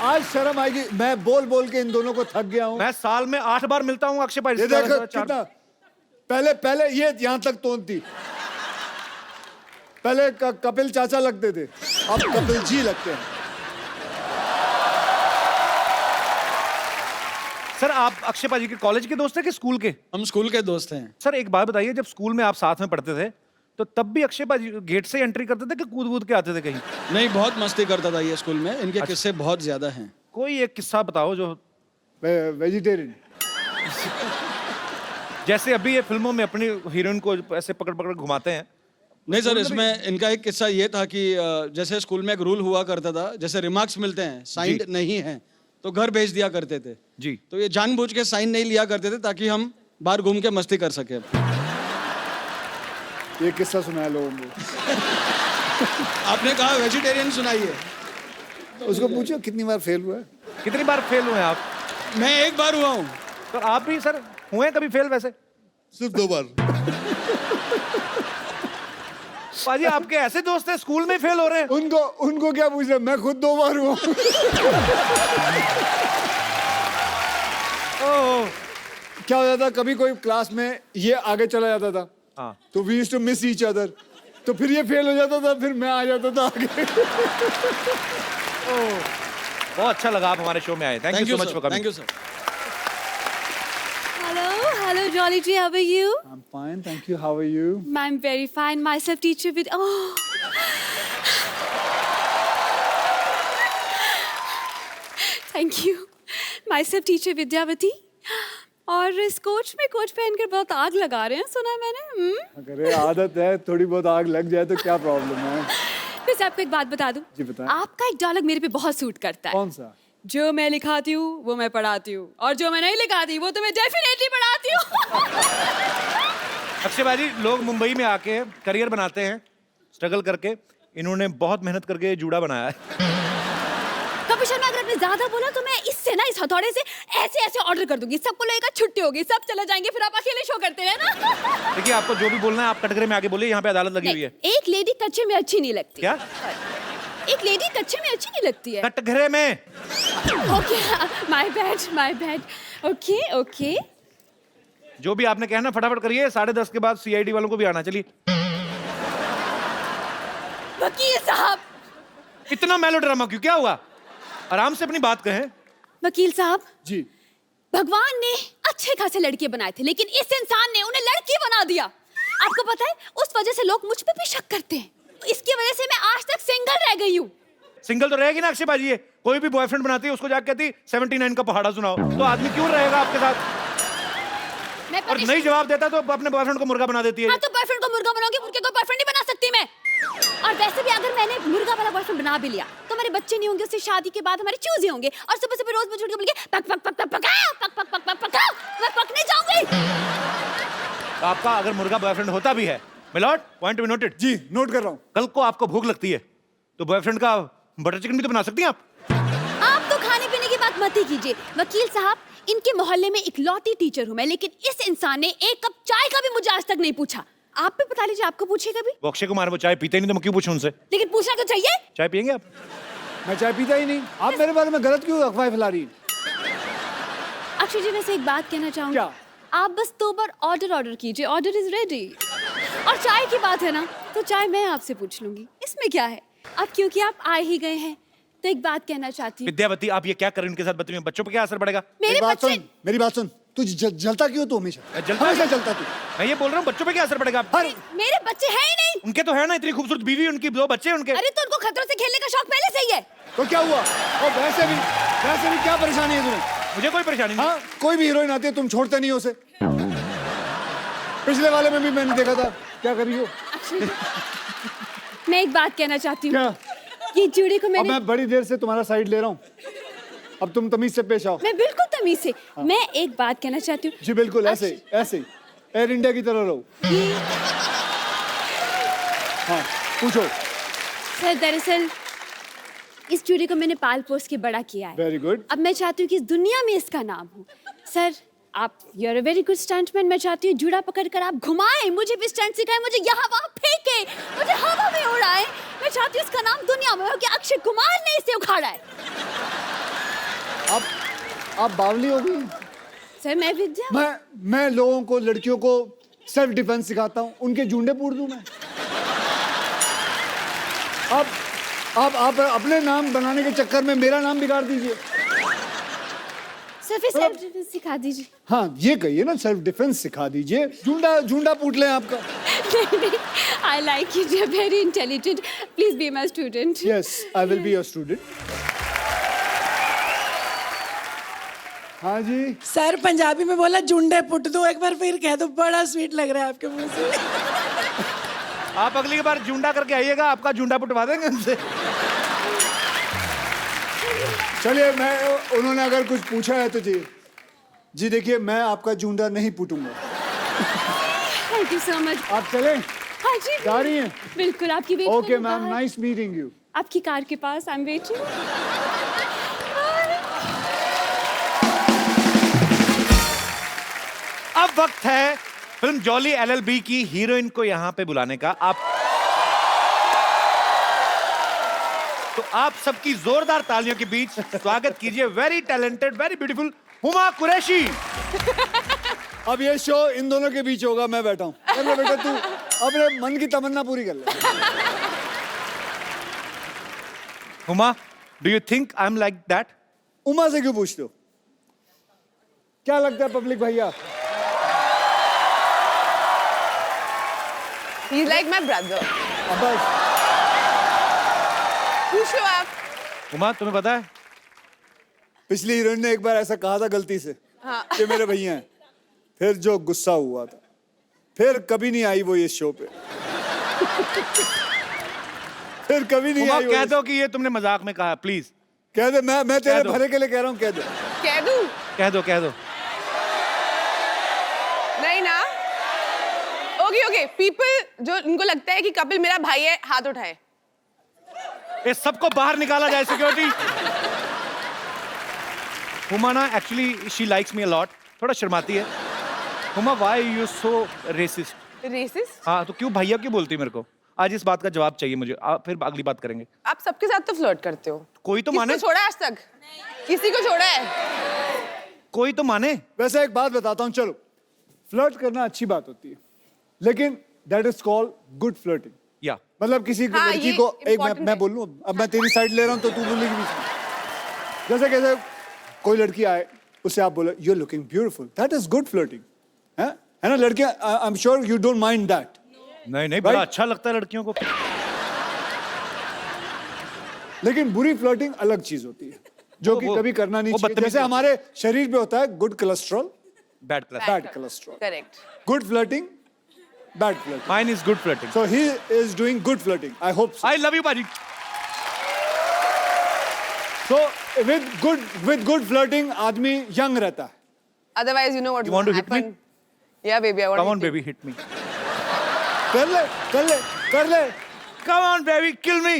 आज शर्म आएगी, मैं बोल के इन दोनों को थक गया हूँ।
मैं साल में 8 बार मिलता हूँ अक्षय भाई।
ये देखो कितना, पहले ये यहाँ तक तोंद थी। पहले कपिल चाचा लगते थे, अब कपिल जी लगते हैं।
सर आप अक्षय पाजी के कॉलेज के दोस्त हैं कि स्कूल के?
हम स्कूल के दोस्त हैं।
सर एक बात बताइए, जब स्कूल में आप साथ में पढ़ते थे तो तब भी अक्षय भाजी गेट से एंट्री करते थे कि कूद कूद के आते थे कहीं?
नहीं, बहुत मस्ती करता था ये स्कूल में, इनके किस्से बहुत ज्यादा हैं।
कोई एक किस्सा बताओ जो
वेजिटेरियन।
जैसे अभी ये फिल्मों में अपनी हीरोइन को ऐसे पकड़ पकड़ घुमाते हैं।
नहीं सर, इसमें इनका एक किस्सा ये था कि जैसे स्कूल में एक रूल हुआ करता था, जैसे रिमार्क्स मिलते हैं साइंड नहीं है तो घर भेज दिया करते थे
जी।
तो ये जानबूझ के साइन नहीं लिया करते थे ताकि हम बाहर घूम के मस्ती कर सके।
ये किस्सा सुनाया लोगों को।
आपने कहा वेजिटेरियन सुनाइए।
उसको पूछो कितनी बार फेल हुआ है।
कितनी बार फेल हुए हैं आप?
मैं एक बार हुआ हूँ।
तो आप भी सर हुए हैं कभी फेल? वैसे
सिर्फ 2 बार।
पाजी आपके ऐसे दोस्त हैं स्कूल में फेल हो रहे हैं?
उनको क्या पूछ रहे, मैं खुद 2 बार हुआ हूँ।
ओह,
क्या हो जाता, कभी कोई क्लास में ये आगे चला जाता था,
हाँ।
तो we used to miss each other, तो फिर ये फेल हो जाता था, फिर मैं आ जाता था आगे।
बहुत अच्छा लगा आप हमारे शो में आए। Thank you so much for
thank
coming.
You sir.
Hello, Jolly G. How are you?
I'm fine, thank you. How are you?
I'm very fine. Myself, teacher with. Oh. Thank you. Myself, teacher Vidyavati. और इस coach में coach पहनकर बहुत आग लगा रहे हैं, सुना है मैंने।
अरे आदत है, थोड़ी बहुत आग लग जाए तो क्या प्रॉब्लम है।
वैसे आपको एक बात बता दूं।
जी बताएं।
आपका एक डायलॉग मेरे पे बहुत सूट करता है।
कौन सा?
जो मैं लिखाती हूँ वो मैं पढ़ाती हूँ, और जो मैं नहीं लिखाती वो तो मैं डेफिनेटली पढ़ाती हूँ।
अक्षय भाजी, लोग मुंबई में आके करियर बनाते हैं स्ट्रगल करके। इन्होंने बहुत मेहनत करके जूड़ा बनाया है।
कपिल शर्मा, अगर आपने ज्यादा बोला तो मैं इससे ना, इस हथौड़े से ऐसे ऐसे ऑर्डर कर दूंगी, सबको लगेगा छुट्टी होगी, सब चले जाएंगे, फिर आप अकेले शो करते हैं ना।
देखिए, आपको जो भी बोलना है आप कटघरे में आके बोलिए, यहाँ पे अदालत लगी हुई है।
एक लेडी कच्चे में अच्छी नहीं लगती।
क्या?
एक लेडी कच्चे में अच्छी नहीं लगती है।
कटघरे में।
Okay, my bad. Okay okay.
जो भी आपने कहना फटाफट करिए, 10:30 के बाद सीआईडी वालों को भी आना। चलिए।
वकील साहब।
इतना मेलोड्रामा क्यों? क्या हुआ? आराम से अपनी बात कहें।
वकील साहब
जी।
भगवान ने अच्छे खासे लड़के बनाए थे, लेकिन इस इंसान ने उन्हें लड़की बना दिया। आपको पता है, उस वजह से लोग मुझ पे भी शक करते हैं। इसकी वजह से मैं आज तक सिंगल रह गई हूँ।
सिंगल तो रहेगी ना अक्षय बाजी। कोई भी बॉयफ्रेंड बनाती है उसको जाके कहती 79 का पहाड़ा सुनाओ, तो आदमी क्यों रहेगा आपके साथ?
मैं
और नहीं जवाब देता तो अपने बॉयफ्रेंड को मुर्गा बना देती है।
हाँ, तो बॉयफ्रेंड को मुर्गा बनाऊंगी, मुर्गे को बॉयफ्रेंड नहीं बना सकती मैं। और वैसे भी अगर मैंने मुर्गा वाला बॉयफ्रेंड बना भी लिया तो हमारे बच्चे नहीं होंगे, उससे शादी के बाद हमारे चूजे होंगे, और सुबह सुबह रोज मुझे उठ के बोलेंगे पक पक पक पक पकाओ, पक पक पक पक पकाओ, मैं पकने जाऊंगी।
तो आपका अगर मुर्गा बॉयफ्रेंड होता भी है, milord, point to be noted.
जी, नोट कर रहा हूँ।
कल को आपको भूख लगती है तो बॉयफ्रेंड का बटर चिकन भी तो बना सकती हैं आप।
आप तो खाने पीने की बात मत ही कीजिए। वकील साहब, इनके मोहल्ले में इकलौती टीचर हूँ मैं, लेकिन इस इंसान ने एक कप चाय का भी मुझे आज तक नहीं पूछा। आप भी बता लीजिए, आपको पूछे कभी?
वो अक्षय कुमार, वो चाय पीते नहीं तो मैं क्यों पूछूं उनसे?
लेकिन पूछना तो चाहिए।
चाय पियेंगे आप?
मैं चाय पीता ही नहीं। आप मेरे बारे में गलत क्यों अफवाह फैला रही हैं?
अक्षय जी, वैसे एक बात कहना चाहूंगी।
क्या?
आप बस 2 बार ऑर्डर कीजिए, ऑर्डर इज रेडी। और चाय की बात है ना, तो चाय मैं आपसे पूछ लूंगी, इसमें क्या है। अब क्योंकि आप आए ही गए हैं तो एक बात कहना चाहती हूँ।
विद्यावती, आप ये क्या कर रही हैं उनके साथ बदतमीजी? बच्चों पे क्या असर पड़ेगा?
मेरे बच्चे।
मेरी बात सुन। तू जलता क्यों तू हमेशा? हमेशा जलता तू।
मैं ये बोल रहा हूँ, बच्चों पे क्या असर पड़ेगा?
मेरे बच्चे हैं ही नहीं।
उनके तो है ना, इतनी खूबसूरत बीवी, उनकी 2 बच्चे उनके।
अरे तो उनको खतरों से खेलने का शौक पहले से ही है।
तो क्या हुआ? और वैसे भी क्या परेशानी है तुम्हें?
मुझे कोई परेशानी नहीं।
हाँ, कोई भी हीरोइन आती है तुम छोड़ते नहीं हो उसे। पिछले वाले में भी मैंने देखा था, क्या कर रही हो?
मैं एक बात कहना चाहती हूँ।
क्या?
ये जूड़े को
अब
मैंने।
मैं बड़ी देर से तुम्हारा साइड ले रहा हूँ, अब तुम तमीज से पेश आओ।
मैं बिल्कुल तमीज से। मैं एक बात कहना चाहती हूँ।
जी बिल्कुल, ऐसे एयर इंडिया की तरह रहो। हाँ, पूछो।
सर, दरअसल इस जूड़े को मैंने पाल पोस के बड़ा किया है।
Very good.
अब मैं चाहती हूँ कि इस दुनिया में इसका नाम हो। सर, आप you are a very good stuntman. मैं चाहती हूँ जूड़ा पकड़कर आप घुमाएं, मुझे भी स्टंट सिखाएं, मुझे यहाँ वहाँ फेंके, मुझे हवा में उड़ाएं। मैं चाहती हूँ इसका नाम दुनिया में हो कि अक्षय कुमार ने इसे उखाड़ा है।
आप बावली हो गई।
सर, मैं विद्या।
मैं लोगों को, लड़कियों को सेल्फ डिफेंस सिखाता हूँ, उनके जूंडे पूर दूं मैं? आप अपने नाम बनाने के चक्कर में मेरा नाम बिगाड़ दीजिए।
सर, फिर सेल्फ डिफेंस सिखा दीजिए।
हाँ, ये कहिए ना, सेल्फ डिफेंस सिखा दीजिए। जूंडा पूट लें आपका।
नहीं, I like it. You're very intelligent. Please be my student.
Yes, I will be your student. हाँ जी.
सर पंजाबी में बोला जुंडे पुट दो, एक बार फिर कह दो, बड़ा स्वीट लग रहा है आपके मुंह से.
आप अगली बार जूंडा करके आइएगा, आपका जूंडा पुटवा देंगे उनसे.
चलिए, मैं उन्होंने अगर कुछ पूछा है तो जी देखिए, मैं आपका जूंडा नहीं पुटूंगा.
Thank you so much.
आप चलें?
हाँ जी.
जा रही हैं?
बिल्कुल आपकी wait.
Okay ma'am, nice meeting you.
आपकी कार के पास. I'm waiting.
अब वक्त है फिल्म जॉली एलएलबी की हीरोइन को यहाँ पे बुलाने का. तो आप सबकी जोरदार तालियों के बीच स्वागत कीजिए very talented, very beautiful Huma Qureshi.
अब ये शो इन दोनों के बीच होगा. मैं बैठा हूँ. अरे बेटा, तू अपने मन की तमन्ना पूरी कर ले.
Huma, do you think I am like that?
Uma से क्यों पूछते हो? क्या लगता है पब्लिक भैया?
He's like my brother.
अब बस.
पूछो आप.
हुमा, तुम्हें पता है
पिछली हीरोइन ने एक बार ऐसा कहा था गलती से कि मेरे भैया हैं. फिर जो गुस्सा हुआ था, फिर कभी नहीं आई वो इस शो पे. फिर कभी नहीं
हुमा,
आई.
कह दो कि ये तुमने मजाक में कहा. प्लीज
कह दे. मैं तेरे
दो.
भले के लिए कह रहा हूँ. कह दे.
कह दूं?
कह दो.
नहीं ना. ओके. पीपल जो उनको लगता है कि कपिल मेरा भाई है, हाथ उठाए.
ये सबको बाहर निकाला जाए. सिक्योरिटी. हुमा ना actually she likes me a lot. थोड़ा शर्माती है. Huma, why you so racist?
Racist?
हाँ, तो क्यों भैया क्यों बोलती है मेरे को? आज इस बात का जवाब चाहिए मुझे. फिर अगली बात करेंगे.
आप सबके साथ तो फ्लर्ट करते हो.
कोई तो
किसको
माने.
छोड़ा आज तक? किसी को छोड़ा है?
कोई तो माने.
वैसे एक बात बताता हूँ. चलो, फ्लर्ट करना अच्छी बात होती है, लेकिन that is called good flirting.
या
मतलब किसी
हाँ,
लड़की
ये
को एक
important
मैं
है.
बोलूं. अब मैं तेरी साइड ले रहा हूं तो तू बोलेगी बीच में. जैसे कैसे कोई लड़की आए, उसे आप बोले you are looking beautiful. That is good flirting. है ना लड़कियां? I am sure you don't mind that.
नहीं, बड़ा अच्छा लगता है लड़कियों को.
लेकिन बुरी फ्लर्टिंग अलग चीज होती है, जो कि कभी करना नहीं चाहिए. जैसे हमारे शरीर पे होता है good cholesterol,
bad class.
Bad cholesterol.
Correct.
Good flirting, bad flirting.
Mine is good flirting.
So he is doing good flirting. I hope so.
I love you बाजी.
So with good flirting आदमी young रहता है.
Otherwise, you know what
You
will
want to hit me?
happen. Yeah, baby, I want
come
to
on
hit you.
Baby, hit me.
कर ले.
Come on baby, किल मी.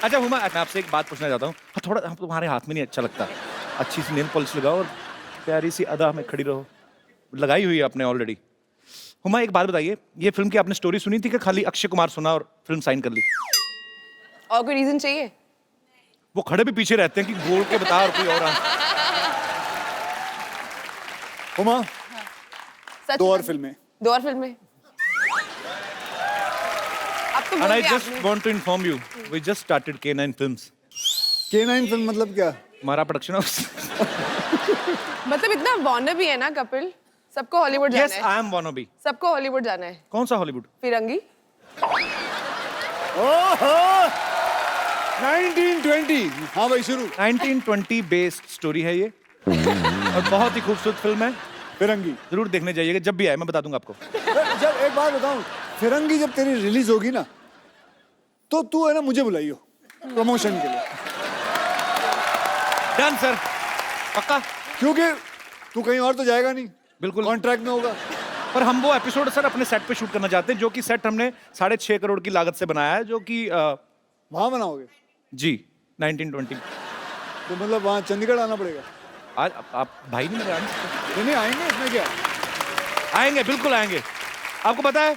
अच्छा हुमा, मैं आपसे एक बात पूछना चाहता हूँ. थोड़ा हम तुम्हारे हाथ में नहीं अच्छा लगता. अच्छी सी नेल पॉलिश लगाओ और प्यारी सी अदा में खड़ी रहो. लगाई हुई है आपने ऑलरेडी. हुमा, एक बात बताइए, ये फिल्म की आपने स्टोरी सुनी थी कि खाली अक्षय कुमार सुना और फिल्म साइन कर ली?
और कोई रीजन चाहिए?
वो खड़े भी पीछे रहते हैं कि बोल के बता और कोई और आ.
हुमा,
सच
2 और
में?
फिल्में.
2 और फिल्में. अब तो
And
बोल
I
दिया
just
आपने.
want to inform you, we just started K9 Films.
K9 film मतलब क्या?
हमारा प्रोडक्शन हाउस.
मतलब इतना वॉनर भी है ना कपिल. सबको हॉलीवुड
Yes,
जाना है.
I am wannabe.
सबको हॉलीवुड जाना है.
कौन सा हॉलीवुड?
फिरंगी.
ओहो, 1920. हाँ भाई, शुरू.
1920 बेस्ड स्टोरी है ये और बहुत ही खूबसूरत फिल्म है.
फिरंगी.
जरूर देखने जाइएगा. जब भी आए मैं बता दूंगा आपको.
जब एक बात बताऊं, फिरंगी जब तेरी रिलीज होगी ना, तो तू है ना मुझे बुलाइयो प्रमोशन के लिए.
डन सर, पक्का.
क्योंकि तू कहीं और तो जाएगा नहीं.
बिल्कुल.
कॉन्ट्रैक्ट में होगा.
पर हम वो एपिसोड सर अपने सेट पे शूट करना चाहते हैं, जो कि सेट हमने 6.5 करोड़ की लागत से बनाया है, जो कि
वहां बनाओगे?
जी 1920.
तो मतलब वहां चंडीगढ़ आना पड़ेगा.
आज आप भाई नहीं मेरे आने.
नहीं आएंगे, इसमें क्या.
आएंगे, बिल्कुल आएंगे. आपको पता है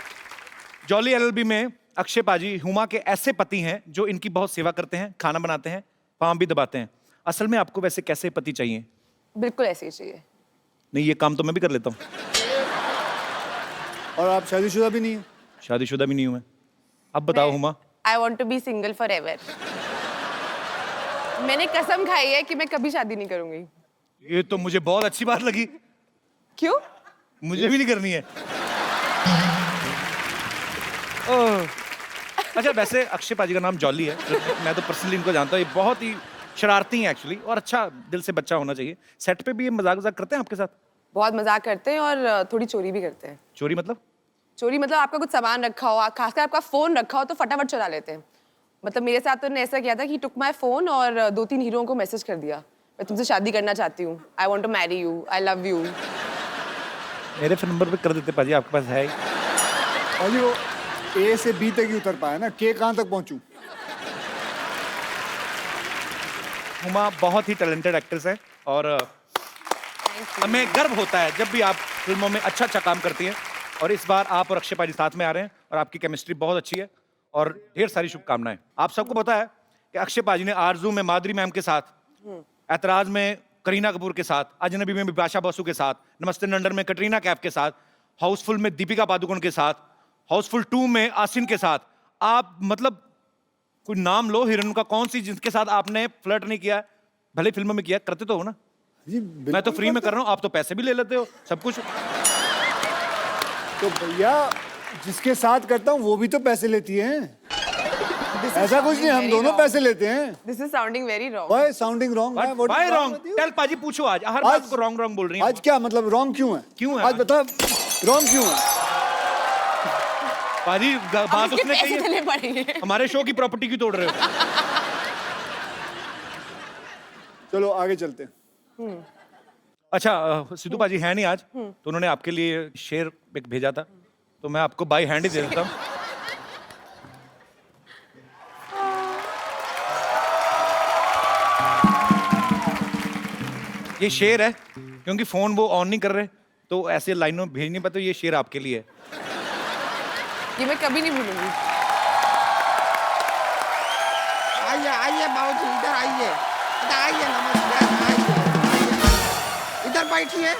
जॉली एलएलबी में अक्षय पाजी हुमा के ऐसे पति हैं जो इनकी बहुत सेवा करते हैं, खाना बनाते हैं, पाँव भी दबाते हैं. असल में आपको वैसे कैसे पति चाहिए?
बिल्कुल ऐसे ही चाहिए.
नहीं, ये काम तो मैं भी कर लेता हूँ.
और आप शादीशुदा भी नहीं है?
शादीशुदा भी नहीं हूँ मैं. अब बताओ Huma.
I want to be single forever. मैंने कसम खाई है कि मैं कभी शादी नहीं करूंगी.
ये तो मुझे बहुत अच्छी बात लगी.
क्यों?
मुझे भी नहीं करनी है. अच्छा, वैसे अक्षय पाजी का नाम जॉली है, मैं तो पर्सनली इनको जानता हूँ, ये बहुत ही शरारती हैं एक्चुअली, और अच्छा दिल से बच्चा होना चाहिए। सेट पे भी ये मजाक वजाक करते हैं आपके साथ?
बहुत मजाक करते हैं और थोड़ी चोरी भी करते हैं।
चोरी मतलब?
चोरी मतलब आपका कुछ सामान रखा हो, खासकर आपका फोन रखा हो तो फटाफट चुरा लेते हैं। मतलब मेरे साथ तो उन्होंने ऐसा किया था कि टुक माई फोन और 2-3 हीरोओं को मैसेज कर दिया, मैं तुमसे शादी करना चाहती हूँ, I want to marry you, I love you.
मेरे फोन नंबर पे कर देते पाजी, आपके पास है ही।
पाजी वो ए से बी तक ही उतर पाया ना, के कहाँ तक पहुंचूं?
हुमा बहुत ही टैलेंटेड एक्ट्रेस है और हमें गर्व होता है जब भी आप फिल्मों में अच्छा अच्छा काम करती हैं, और इस बार आप और अक्षय पाजी साथ में आ रहे हैं और आपकी केमिस्ट्री बहुत अच्छी है और ढेर सारी शुभकामनाएं। आप सबको पता है कि अक्षय पाजी ने आरजू में माधुरी मैम के साथ, ऐतराज में करीना कपूर के साथ, अजनबी में बिपाशा बसु के साथ, नमस्ते नंदन में कटरीना कैफ के साथ, हाउसफुल में दीपिका पादुकोण के साथ, हाउसफुल 2 में आसिन के साथ, आप मतलब कोई नाम लो हीरोइन का, कौन सी जिसके साथ आपने फ्लर्ट नहीं किया? भले फिल्मों में किया, करते तो हो ना?
जी
मैं तो फ्री में कर रहा हूँ, आप तो पैसे भी ले लेते हो, सब कुछ।
तो भैया जिसके साथ करता हूँ वो भी तो पैसे लेती हैं। ऐसा कुछ नहीं, हम दोनों पैसे लेते हैं।
This is sounding very wrong.
Why sounding wrong?
Why wrong? Tell paaji, पूछो आज, हर बात को रॉन्ग रॉन्ग बोल रही हैं।
आज क्या मतलब रॉन्ग क्यों है?
क्यों है?
आज बता रॉन्ग क्यों है?
पाजी बात उसने कही
देने
है,
पड़ेंगे।
हमारे शो की प्रॉपर्टी क्यों तोड़ रहे हो?
चलो आगे चलते हैं।
अच्छा, सिद्धू पाजी है नहीं आज, तो उन्होंने आपके लिए शेर एक भेजा था, तो मैं आपको बाई हैंड ही दे देता हूँ। ये शेर है, क्योंकि फोन वो ऑन नहीं कर रहे तो ऐसे लाइनों भेज नहीं पाते, ये शेर आपके लिए है।
ये मैं कभी नहीं भूलूंगी।
आइए आइए बाबूजी, इधर आइए, इधर आइए, नमस्कार, आइए, इधर बैठिए,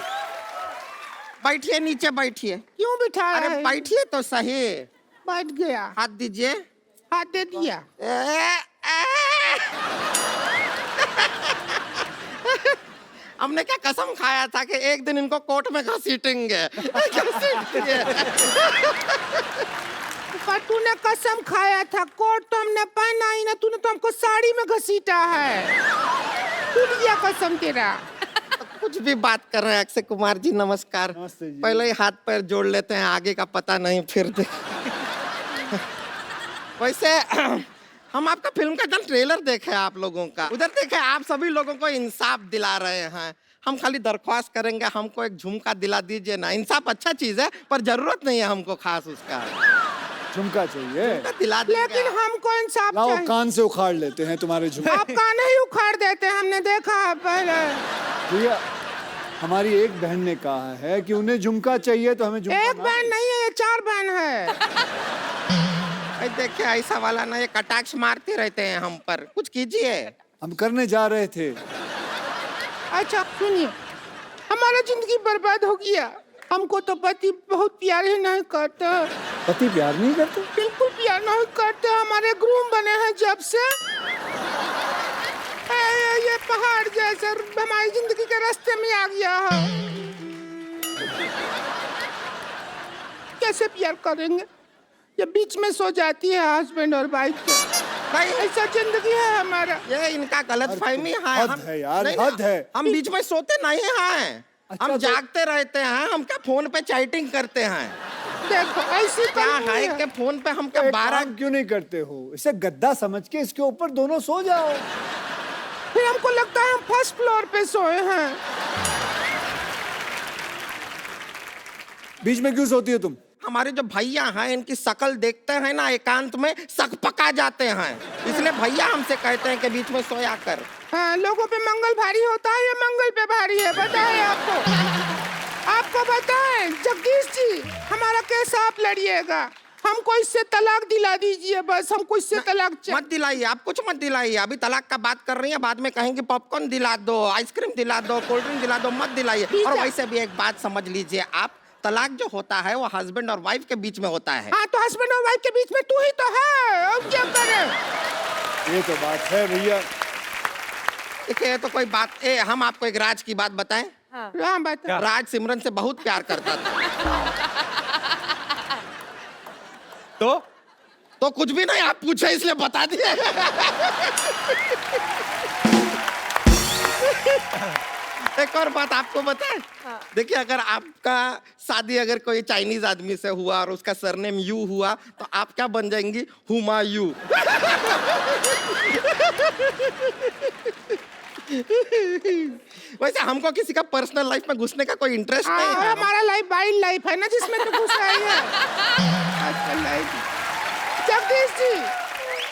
बैठिए, नीचे बैठिए। क्यों बिठा? अरे बैठिए तो सही। बैठ गया। हाथ दीजिए। हाथ दे दिया। हमने क्या कसम खाया था कि एक दिन इनको कोर्ट में घसीटेंगे। तूने कसम खाया था, कोर्ट तो हमने पहना ही ना, तूने तो हमको साड़ी में घसीटा है। टूट गया कसम तेरा। कुछ भी बात कर रहे हैं अक्षय कुमार जी, नमस्कार।
नमस्ते जी।
पहले ही हाथ पैर जोड़ लेते हैं, आगे का पता नहीं फिर। वैसे हम आपका फिल्म का जब ट्रेलर देखे आप लोगों का, उधर देखे आप सभी लोगों को इंसाफ दिला रहे हैं। हम खाली दरख्वास्त करेंगे, हमको एक झुमका दिला दीजिए ना। इंसाफ अच्छा चीज है, पर जरूरत नहीं है हमको खास उसका।
झुमका चाहिए?
दिला देंगे। लेकिन हमको इंसाफ
लाओ
चाहिए।
कान से उखाड़ लेते हैं तुम्हारे झुमके।
आप कान ही उखाड़ देते हैं, हमने देखा है पहले।
भैया हमारी एक बहन ने कहा है कि उन्हें झुमका चाहिए, तो हमें झुमका
एक बहन नहीं है, ये 4 बहन है। देखिए ऐसा वाला ना, ये कटाक्ष मारते रहते हैं हम पर, कुछ कीजिए।
हम करने जा रहे थे।
अच्छा सुनिए, हमारा जिंदगी बर्बाद हो गया। हमको तो पति बहुत प्यार ही नहीं करते।
पति प्यार नहीं करते?
बिल्कुल प्यार नहीं करते। हमारे ग्रूम बने हैं जब से, ये पहाड़ जैसे हमारी जिंदगी के रास्ते में आ गया है। कैसे प्यार करेंगे? ये बीच में सो जाती है हस्बैंड और वाइफ के। भाई ऐसा जिंदगी है हमारा। ये इनका गलत फहमी है।
हद है यार, हद है।
हम बीच में सोते नहीं हैं।
अच्छा,
हम
तो-
जागते रहते हैं। हम क्या फोन पे चैटिंग करते हैं। देखो ऐसी क्या है कि फोन पे हम क्या 12
क्यों नहीं करते हो? इसे गद्दा समझ के इसके ऊपर दोनों सो जाओ।
फिर हमको लगता है हम फर्स्ट फ्लोर पे सोए हैं।
बीच में क्यों सोती हो तुम?
हमारे जो भैया हैं, इनकी शक्ल देखते हैं ना, एकांत में सक पका जाते हैं, इसलिए भैया हमसे कहते हैं कि बीच में सोया कर। हाँ, लोगों पे मंगल भारी होता है, ये मंगल पे भारी है। बताए आपको बताएं जगदीश जी, हमारा केस आप लड़िएगा। हमको इससे तलाक दिला दीजिए बस। हमको इससे तलाक मत दिलाइए, आप कुछ मत दिलाइए। अभी तलाक का बात कर रही हैं, बाद में कहेंगे पॉपकॉर्न दिला दो, आइसक्रीम दिला दो, कोल्ड ड्रिंक दिला दो, मत दिलाइए। और वैसे भी एक बात समझ लीजिए आप, तलाक जो होता है वो हस्बैंड और वाइफ के बीच में होता है। हाँ, तो हस्बैंड और वाइफ के बीच में तू ही तो है, अब क्या करें?
ये तो बात है भैया।
देखिए तो कोई बात, हम आपको एक राज की बात बताएं। हाँ, बात। राज सिमरन से बहुत प्यार करता था। तो कुछ भी नहीं, आप पूछे इसलिए बता दिए। एक और बात आपको बताएं, देखिए अगर आपका शादी अगर कोई चाइनीज आदमी से हुआ और उसका सरनेम यू हुआ तो आप क्या बन जाएंगी? हुमायूं। वैसे हमको किसी का पर्सनल लाइफ में घुसने का कोई इंटरेस्ट नहीं है।
हमारा लाइफ वाइल्ड लाइफ है ना, जिसमें तो घुस रही है।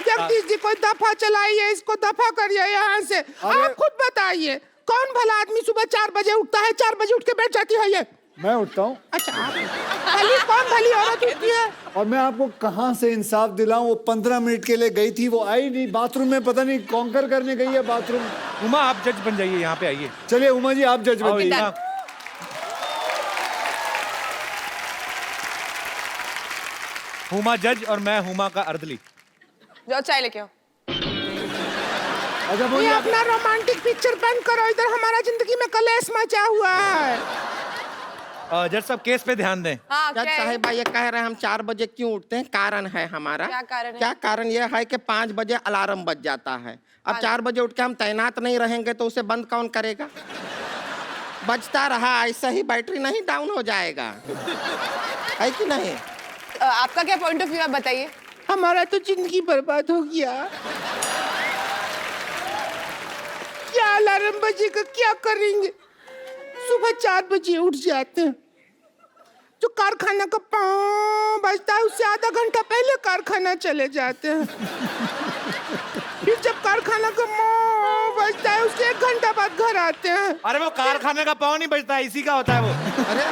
जगदीश जी कोई दफा चलाइए, इसको दफा करिए यहाँ से। आप खुद बताइए, कौन भला आदमी सुबह 4 बजे उठता है, 4 बजे उठ के बैठ जाती है ये?
मैं उठता हूँ।
अच्छा, कौन भली औरत उठती है?
और मैं आपको कहाँ से इंसाफ दिलाऊं? वो 15 मिनट के लिए गई थी, वो आई नहीं, बाथरूम में पता नहीं कॉन्कर करने गई है बाथरूम।
उमा आप जज बन जाइए, यहाँ पे आइए।
चलिए उमा जी आप जज बन जाइए।
हुमा जज और मैं हुमा का अर्दली।
जाओ चाय लेके आओ।
अच्छा
ये
बोलिए।
अपना रोमांटिक पिक्चर बंद करो, इधर हमारा जिंदगी में कलेश मचा हुआ है।
जज साहब केस पे ध्यान दें।
हाँ,
जज
क्या है?
साहिबा ये कह रहे हैं हम 4 बजे क्यों उठते हैं, कारण है हमारा।
क्या कारण है?
क्या कारण ये है कि 5 बजे अलार्म बज जाता है। अब 4 बजे उठ के हम तैनात नहीं रहेंगे तो उसे बंद कौन करेगा? बजता रहा ऐसा ही बैटरी नहीं डाउन हो जाएगा, है कि नहीं?
आपका क्या पॉइंट ऑफ व्यू, आप बताइए।
हमारा तो जिंदगी बर्बाद हो गया। क्या अलार्म बजेगा, क्या करेंगे? सुबह 4 बजे उठ जाते हैं, जो कारखाना का पाँव बजता है उससे आधा घंटा पहले कारखाना चले जाते हैं। फिर जब कारखाना का पाँव बजता है उससे 1 घंटा बाद घर आते हैं।
अरे वो कारखाने का पाँव नहीं बजता है, इसी का होता है वो।
अरे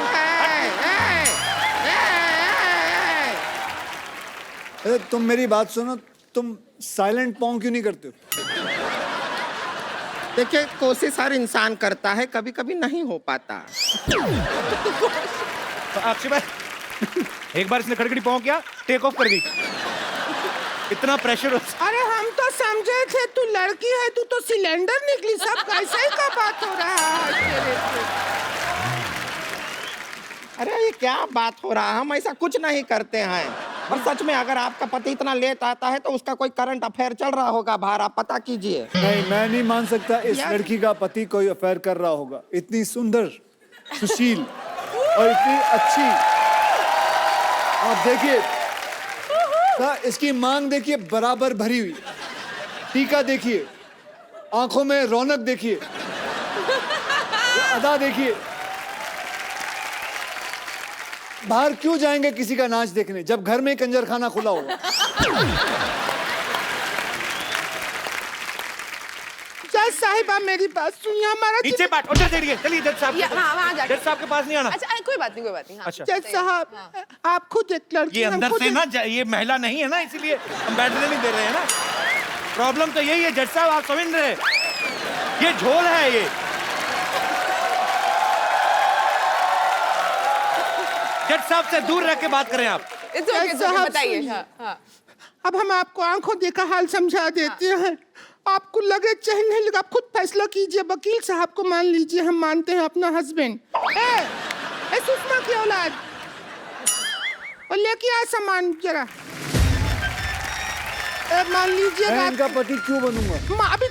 अरे तुम मेरी बात सुनो, तुम साइलेंट पॉन्ग क्यों नहीं करते हो?
देखिए कोशिश हर इंसान करता है, कभी कभी नहीं हो पाता।
तो अक्षय भाई एक बार इसने खड़खड़ी पाँव किया, टेक ऑफ कर गई। इतना प्रेशर।
अरे हम तो समझे थे तू लड़की है, तू तो सिलेंडर निकली। सब कैसे ही का बात हो रहा है तेरे से?
अरे ये क्या बात हो रहा है, हम ऐसा कुछ नहीं करते हैं। और सच में अगर आपका पति इतना लेट आता है तो उसका कोई करंट अफेयर चल रहा होगा बाहर, आप पता कीजिए।
नहीं, मैं नहीं मान सकता इस लड़की का पति कोई अफेयर कर रहा होगा। इतनी सुंदर, सुशील और इतनी अच्छी। आप देखिए इसकी मांग देखिए, बराबर भरी हुई। टीका देखिए, आंखों में रौनक देखिए, अदा देखिए। बाहर क्यों जाएंगे किसी का नाच देखने जब घर में कंजर खाना खुला होगा?
जज साहिबा मेरी बात सुनिए, हमारा
नीचे बैठ, उधर चलिए, चलिए जज साहब।
हाँ, वहाँ जाके।
जज साहब के पास नहीं आना।
अच्छा, कोई बात नहीं, कोई बात नहीं। हाँ।
अच्छा।
जज साहब, आप खुद एक लड़की
ये
हैं, हम
अंदर
खुद
से
एक-
ना ये महिला नहीं है ना, इसीलिए हम बैठने नहीं दे रहे हैं ना। प्रॉब्लम तो यही है जज साहब, आप समझ रहे हैं? ये झोल है ये। जज साहब से दूर रह के बात करें आप।
It's okay, it's okay, बताइए। हाँ, हाँ।
अब हम आपको आंखों देखा हाल समझा देते हैं। आपको लगे चाहे नहीं लगे, आप खुद फैसला कीजिए। वकील साहब को मान लीजिए, हम मानते हैं अपना हस्बैंड। ए सुषमा की औलाद, और लेके आ सामान जरा। मान लीजिए
मैं इनका पति क्यों बनूंगा?
अभी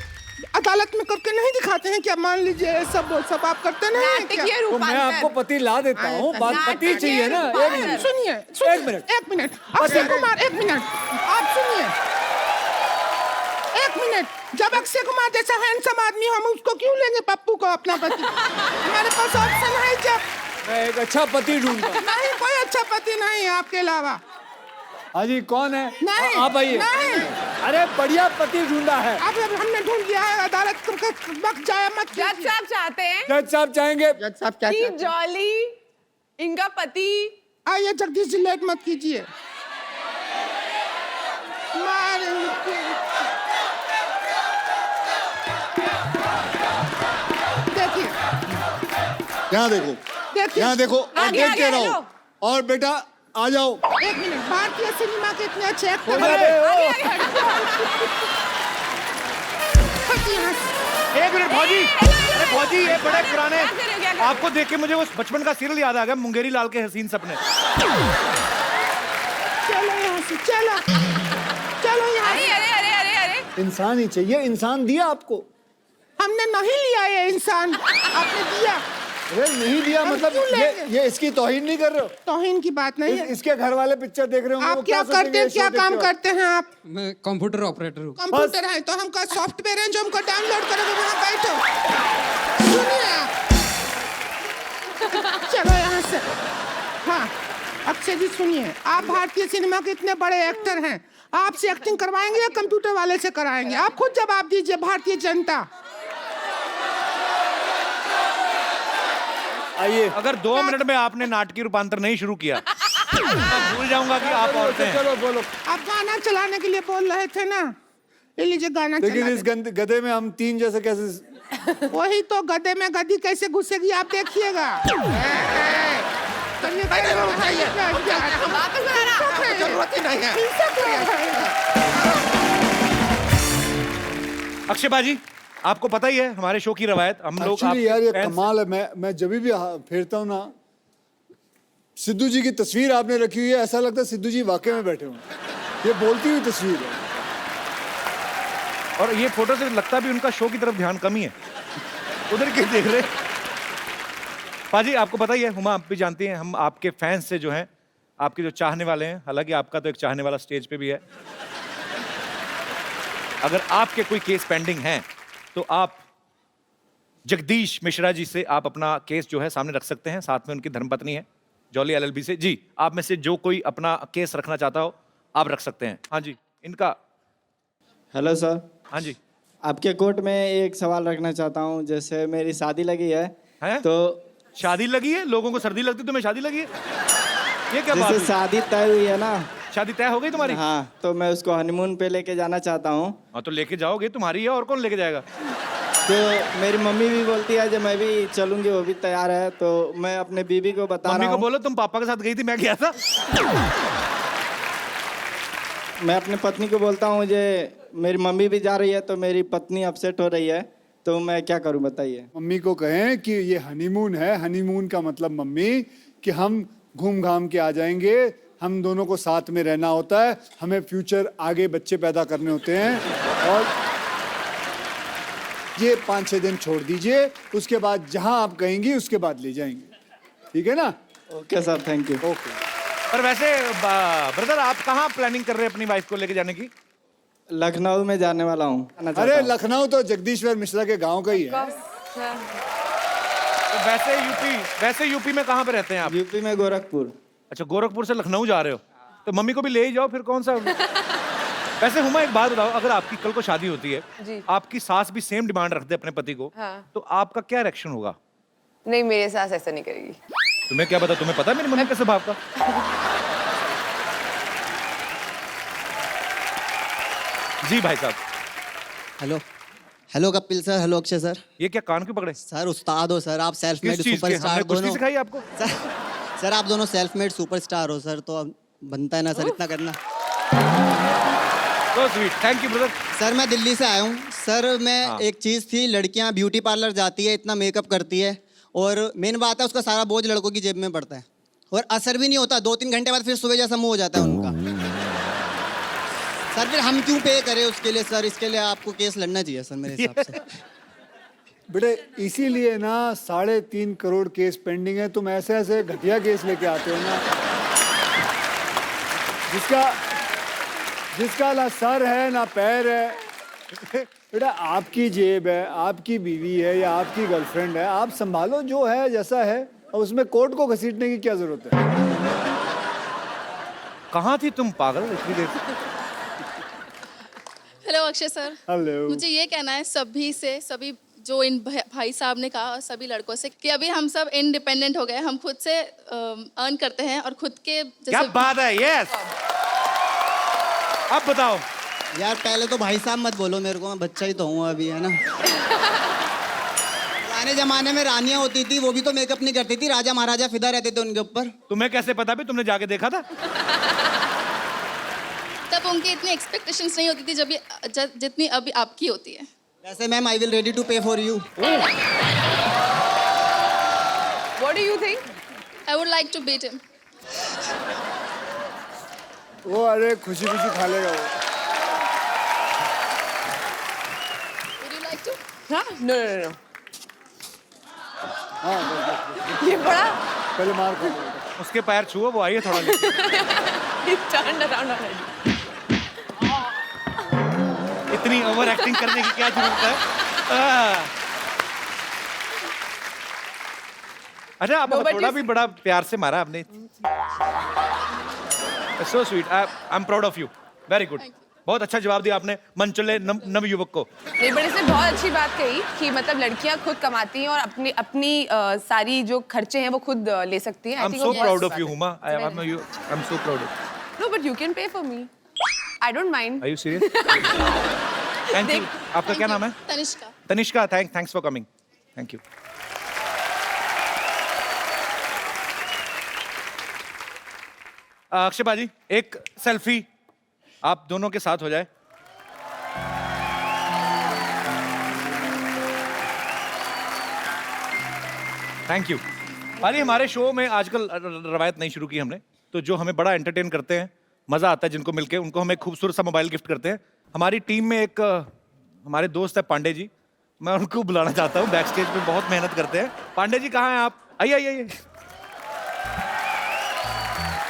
अदालत में करके नहीं दिखाते हैं क्या? मान लीजिए सब आप करते नहीं हैं क्या?
तो मैं आपको पति ला देता हूँ, बात पति चाहिए ना। एक मिनट
सुनिए,
एक मिनट।
अक्षय कुमार, एक मिनट आप सुनिए। 1 मिनट, जब अक्षय कुमार जैसा हैंडसम आदमी हम उसको क्यों लेंगे पप्पू को अपना पति? हमारे पास ऑप्शन है। जब
मैं एक अच्छा पति ढूंढूंगा।
नहीं, कोई अच्छा पति नहीं है आपके अलावा।
हाँ जी, कौन है?
नहीं,
आप आइए।
नहीं।
अरे बढ़िया पति ढूंढा है।
अब हमने ढूंढ लिया है, अदालत वक्त जाया मत।
जज साहब चाहते हैं
जज साहब चाहेंगे।
जज साहब क्या
कि
चाहते हैं?
जॉली इनका पति।
आइए जगदीश जी, लेट मत कीजिए। देखिए,
यहाँ देखो,
देखिए।
यहाँ देखो और
आगे,
देखते
आगे,
रहो।
हेलो।
और बेटा आ जाओ।
1 मिनट, भारतीय सिनेमा के इतने अच्छे एक्टर
अरे,
हैं।
एक मिनट फौजी, अरे फौजी ये बड़े पुराने,
क्या कर रहे हो?
आपको देख के मुझे वो बचपन का सीरियल याद आ गया, मुंगेरी लाल के हसीन सपने।
चलो यहाँ से, चलो चलो यहाँ
अरे
से।
अरे अरे अरे अरे
इंसान ही चाहिए, इंसान दिया आपको।
हमने नहीं लिया ये इंसान, आपने दिया।
अरे नहीं दिया
हम
मतलब
क्यों लेंगे?
ये इसकी तौहीन नहीं कर रहे हो?
तौहीन की बात नहीं है।
इसके घर वाले पिक्चर देख रहे होंगे, वो
आप क्या
सोचेंगे
करते हैं,
ये
क्या
शो देख
काम
के?
करते हैं आप?
मैं कंप्यूटर ऑपरेटर हूँ।
कंप्यूटर है तो हमका सॉफ्टवेयर है जो हमको डाउनलोड करोगे, वहाँ बैठो। सुनिए आप, चलो यहाँ से। हाँ अक्षय जी सुनिए, आप भारतीय सिनेमा के इतने बड़े एक्टर हैं, आपसे एक्टिंग करवाएंगे या कंप्यूटर वाले से कराएंगे? आप खुद जवाब दीजिए, भारतीय जनता।
आइए
अगर 2 मिनट में आपने नाटकीय रूपांतर नहीं शुरू किया तो मैं भूल जाऊंगा कि आप औरतें हैं।
चलो बोलो।
आप गाना चलाने के लिए बोल रहे थे ना, ये लीजिए गाना
लेकिन
चला
इस गधे में हम 3 जैसे कैसे?
वही तो, गधे में गधी कैसे घुसेगी आप देखिएगा।
जरूरत ही नहीं है।
अक्षय बाजी, आपको पता ही है हमारे शो की रवायत, हम लोग
एक्चुअली यार ये
fans-
कमाल है। मैं जब भी फेरता हूँ ना, सिद्धू जी की तस्वीर आपने रखी हुई है, ऐसा लगता है सिद्धू जी वाकई में बैठे हुए हैं। ये बोलती हुई तस्वीर है।
और ये फोटो से लगता भी उनका शो की तरफ ध्यान कम ही है, उधर के देख रहे। पाजी आपको पता ही है, हुमा आप भी जानती हैं, हम आपके फैंस से जो हैं, आपके जो चाहने वाले हैं, हालांकि आपका तो एक चाहने वाला स्टेज पे भी है। अगर आपके कोई केस पेंडिंग हैं तो आप जगदीश मिश्रा जी से आप अपना केस जो है सामने रख सकते हैं, साथ में उनकी धर्मपत्नी है जॉली एलएलबी से। जी आप में से जो कोई अपना केस रखना चाहता हो आप रख सकते हैं। हाँ जी, इनका।
Hello sir.
हाँ जी।
आपके कोर्ट में एक सवाल रखना चाहता हूँ। जैसे मेरी शादी लगी है, तो
शादी लगी है? लोगों को सर्दी लगती, तुम्हें शादी लगी है? ये क्या बात
जैसे
हुई?
शादी तय हुई है ना।
शादी तय हो गई तुम्हारी?
हाँ, तो मैं उसको हनीमून पे लेके जाना चाहता हूँ।
हाँ तो लेके जाओगे, तुम्हारी है और कौन लेके जाएगा?
तो मेरी मम्मी भी बोलती है जब मैं भी चलूंगी, वो भी तैयार है। तो मैं अपने बीबी को बता
मम्मी
रहा
को
हूँ।
बोलो तुम पापा के साथ गई थी, मैं गया था।
मैं अपनी पत्नी को बोलता हूँ जे मेरी मम्मी भी जा रही है, तो मेरी पत्नी अपसेट हो रही है, तो मैं क्या करूँ बताइए।
मम्मी को कहें कि ये हनीमून है। हनीमून का मतलब मम्मी कि हम घूम घाम के आ जाएंगे, हम दोनों को साथ में रहना होता है, हमें फ्यूचर आगे बच्चे पैदा करने होते हैं। और ये 5-6 दिन छोड़ दीजिए, उसके बाद जहां आप कहेंगी उसके बाद ले जाएंगे। ठीक है ना?
Okay sir, thank you.
Okay.
पर वैसे ब्रदर आप कहाँ प्लानिंग कर रहे हैं अपनी वाइफ को लेके जाने की?
लखनऊ में जाने वाला हूँ।
अरे लखनऊ तो जगदीश्वर मिश्रा के गांव का ही है।
तो वैसे यूपी में कहाँ पे रहते हैं आप?
यूपी में गोरखपुर।
अच्छा, गोरखपुर से लखनऊ जा रहे हो, तो मम्मी को भी ले ही जाओ फिर, कौन सा। वैसे हुमा एक बात बताओ, अगर आपकी कल को शादी होती है,
जी।
आपकी सास भी सेम डिमांड रखते अपने पति को,
हाँ।
तो आपका क्या रिएक्शन होगा?
नहीं, मेरे साथ ऐसा नहीं करेगी।
तुम्हें क्या पता, तुम्हें पता है मेरी मम्मी के स्वभाव का। जी भाई साहब।
Hello hello Kapil sir, hello Akshay sir.
ये क्या कान क्यों पकड़े?
सर उस्ताद हो सर, आप सेल्फ मेड
किस चीज के?
सुपरस्टार
हमने कुश्ती
दोनों।
सिखाई आपको?
सर आप दोनों सेल्फ मेड सुपरस्टार हो सर, तो अब बनता है ना सर इतना करना।
So sweet. Thank you, brother.
Sir मैं दिल्ली से आया हूँ सर। मैं
हाँ।
एक चीज़ थी, लड़कियाँ ब्यूटी पार्लर जाती है, इतना मेकअप करती है, और मेन बात है उसका सारा बोझ लड़कों की जेब में पड़ता है, और असर भी नहीं होता। 2-3 घंटे बाद फिर सुबह जैसा मुंह हो जाता है उनका। सर फिर हम क्यों पे करें उसके लिए सर? इसके लिए आपको केस लड़ना चाहिए सर मेरे हिसाब से।
बेटे इसीलिए ना 3.5 करोड़ केस पेंडिंग है। तुम ऐसे ऐसे घटिया केस लेके आते हो ना, जिसका ना सर है ना पैर है। बेटा आपकी जेब है, आपकी बीवी है या आपकी गर्लफ्रेंड है, आप संभालो, जो है जैसा है, और उसमें कोर्ट को घसीटने की क्या जरूरत है?
कहाँ थी तुम पागल इतनी देर से?
Hello Akshay sir.
हेलो।
मुझे ये कहना है सभी जो इन भाई साहब ने कहा, और सभी लड़कों से, कि अभी हम सब इंडिपेंडेंट हो गए, हम खुद से अर्न करते हैं और खुद के
क्या बात है। यस, अब बताओ
यार पहले तो भाई साहब मत बोलो मेरे को, मैं बच्चा ही तो हूँ अभी, है ना। पुराने जमाने में रानियां होती थी, वो भी तो मेकअप नहीं करती थी, राजा महाराजा फिदा रहते थे उनके ऊपर।
तुम्हें कैसे पता भी? तुमने जाके देखा था?
तब उनकी इतनी एक्सपेक्टेशंस नहीं होती थी जितनी अभी आपकी होती है।
वैसे ma'am I will ready to pay for you.
What do you think?
I would like to beat him.
वो अरे खुशी खुशी खा लेगा वो।
Would you like to?
हाँ? No.
हाँ बस।
ये बड़ा
पहले मार खा लेगा।
उसके पैर छुओ, वो आइए थोड़ा लेके।
He turned around already.
इतनी ओवर एक्टिंग करने की क्या जरूरत है? अच्छा, आप थोड़ा भी बड़ा प्यार से मारा आपने। So sweet, I am proud of you, very good. बहुत अच्छा जवाब दिया आपने मनचले नव युवक को।
नहीं, बट इसने बहुत अच्छी बात कही कि मतलब लड़कियां खुद कमाती हैं और अपनी सारी जो खर्चे हैं वो खुद ले सकती हैं।
I am so proud of you Huma, I am so proud.
No, but you can pay for me, I don't mind.
Are you serious? Thank you. आपका क्या नाम है?
Tanishka.
Tanishka, thanks for coming, thank you. Akshay baaji, एक सेल्फी आप दोनों के साथ हो जाए। Thank you. बाजी, हमारे शो में आजकल रवायत नहीं शुरू की हमने, तो जो हमें बड़ा एंटरटेन करते हैं, मजा आता है जिनको मिलके, उनको हम एक खूबसूरत सा मोबाइल गिफ्ट करते हैं। हमारी टीम में एक हमारे दोस्त है पांडे जी, मैं उनको बुलाना चाहता हूँ। बैक स्टेज पे बहुत मेहनत करते हैं। पांडे जी कहाँ हैं आप? आइए।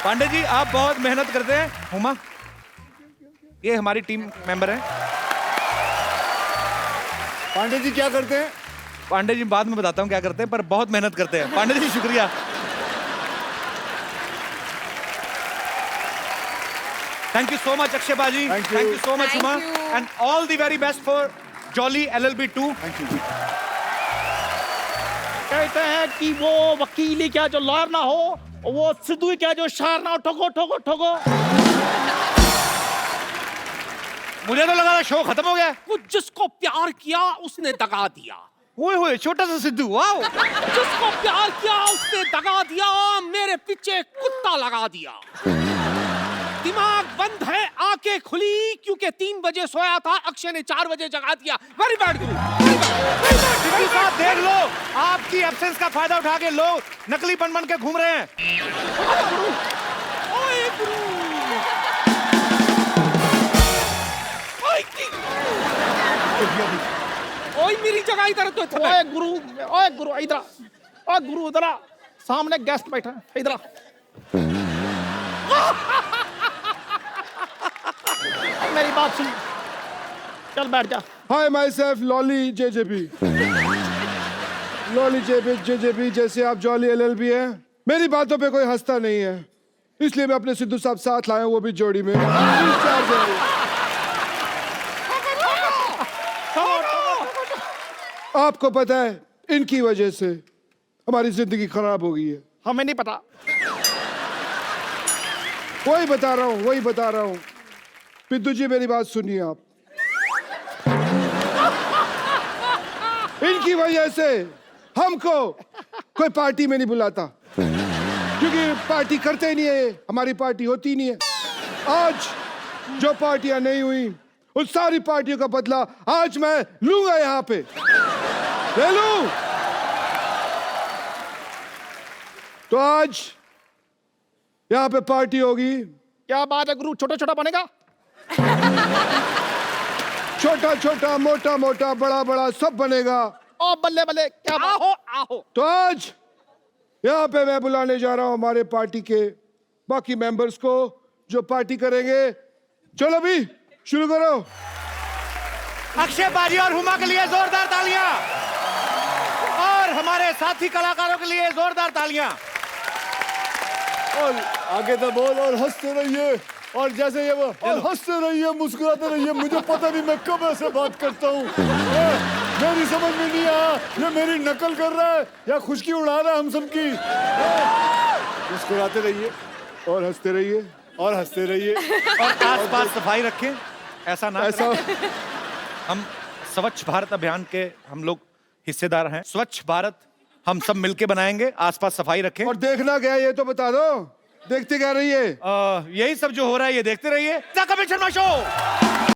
पांडे जी, आप बहुत मेहनत करते हैं। हुमा, ये हमारी टीम मेंबर हैं।
पांडे जी क्या करते हैं?
पांडे जी बाद में बताता हूँ क्या करते हैं, पर बहुत मेहनत करते हैं। पांडे जी शुक्रिया। Thank you so much Akshay बाजी, thank you so much Huma, and all the very best for Jolly LLB 2।
Thank you.
कहते हैं कि वो वकील ही क्या जो लॉयर ना हो, वो सिद्धू ही क्या जो शायर ना हो। ठोको।
मुझे तो लगा शो खत्म हो गया।
वो जिसको प्यार किया उसने दगा दिया।
ओए छोटा सा सिद्धू, वाओ।
जिसको प्यार किया उसने दगा दिया, मेरे पीछे कुत्ता लगा दिया। दिमाग बंद है, आंखें खुली क्योंकि 3 बजे सोया था, अक्षय ने 4 बजे जगा दिया। वेरी बैड गुरु,
गुरु साहब देख लो, आपकी एब्सेंस का फायदा उठा के लोग नकली बन के घूम रहे हैं।
ओए गुरु, ओए मेरी जगह इधर तो।
ओए गुरु इधर आ। सामने गेस्ट बैठा है, इधर आ। मेरी बात सुन, चल बैठ जा।
Hi myself Lolly JJB। Lolly JJB, जैसे आप जॉली LLB हैं। मेरी बातों पे कोई हंसता नहीं है, इसलिए मैं अपने सिद्धू साहब साथ लाया हूं, वो भी जोड़ी में। आपको पता है इनकी वजह से हमारी जिंदगी खराब हो गई है।
हमें नहीं पता।
वही बता रहा हूँ। पिद्दू जी मेरी बात सुनिए आप। इनकी वजह से हमको कोई पार्टी में नहीं बुलाता, क्योंकि पार्टी करते ही नहीं है, हमारी पार्टी होती नहीं है। आज जो पार्टियां नहीं हुई उन सारी पार्टियों का बदला आज मैं लूंगा, यहाँ पे ले लूं। तो आज यहाँ पे पार्टी होगी।
क्या बात है गुरु, छोटा बनेगा?
छोटा, मोटा, बड़ा सब बनेगा।
ओ बल्ले, क्या
आओ।
तो आज यहाँ पे मैं बुलाने जा रहा हूँ हमारे पार्टी के बाकी मेंबर्स को जो पार्टी करेंगे। चलो भी शुरू करो।
अक्षय बाजी और हुमा के लिए जोरदार तालियां, और हमारे साथी कलाकारों के लिए जोरदार तालियां।
और आगे तो बोल, और हंसते रहिए, और जैसे ये वो, और हंसते रहिए, मुस्कुराते रहिए। मुझे पता नहीं मैं कब ऐसे बात करता हूँ, मेरी समझ में नहीं आया ये मेरी नकल कर रहा है या खुशकी उड़ा रहा है हम सबकी। मुस्कुराते रहिए और हंसते रहिए और हंसते रहिए,
और आसपास सफाई रखें। ऐसा ना
ऐसा
हम स्वच्छ भारत अभियान के हम लोग हिस्सेदार हैं। स्वच्छ भारत हम सब मिलके बनाएंगे, आसपास सफाई रखें।
और देखना क्या है ये तो बता दो, देखते क्या रहिए।
यही सब जो हो रहा है ये देखते रहिए। कपिल शर्मा शो।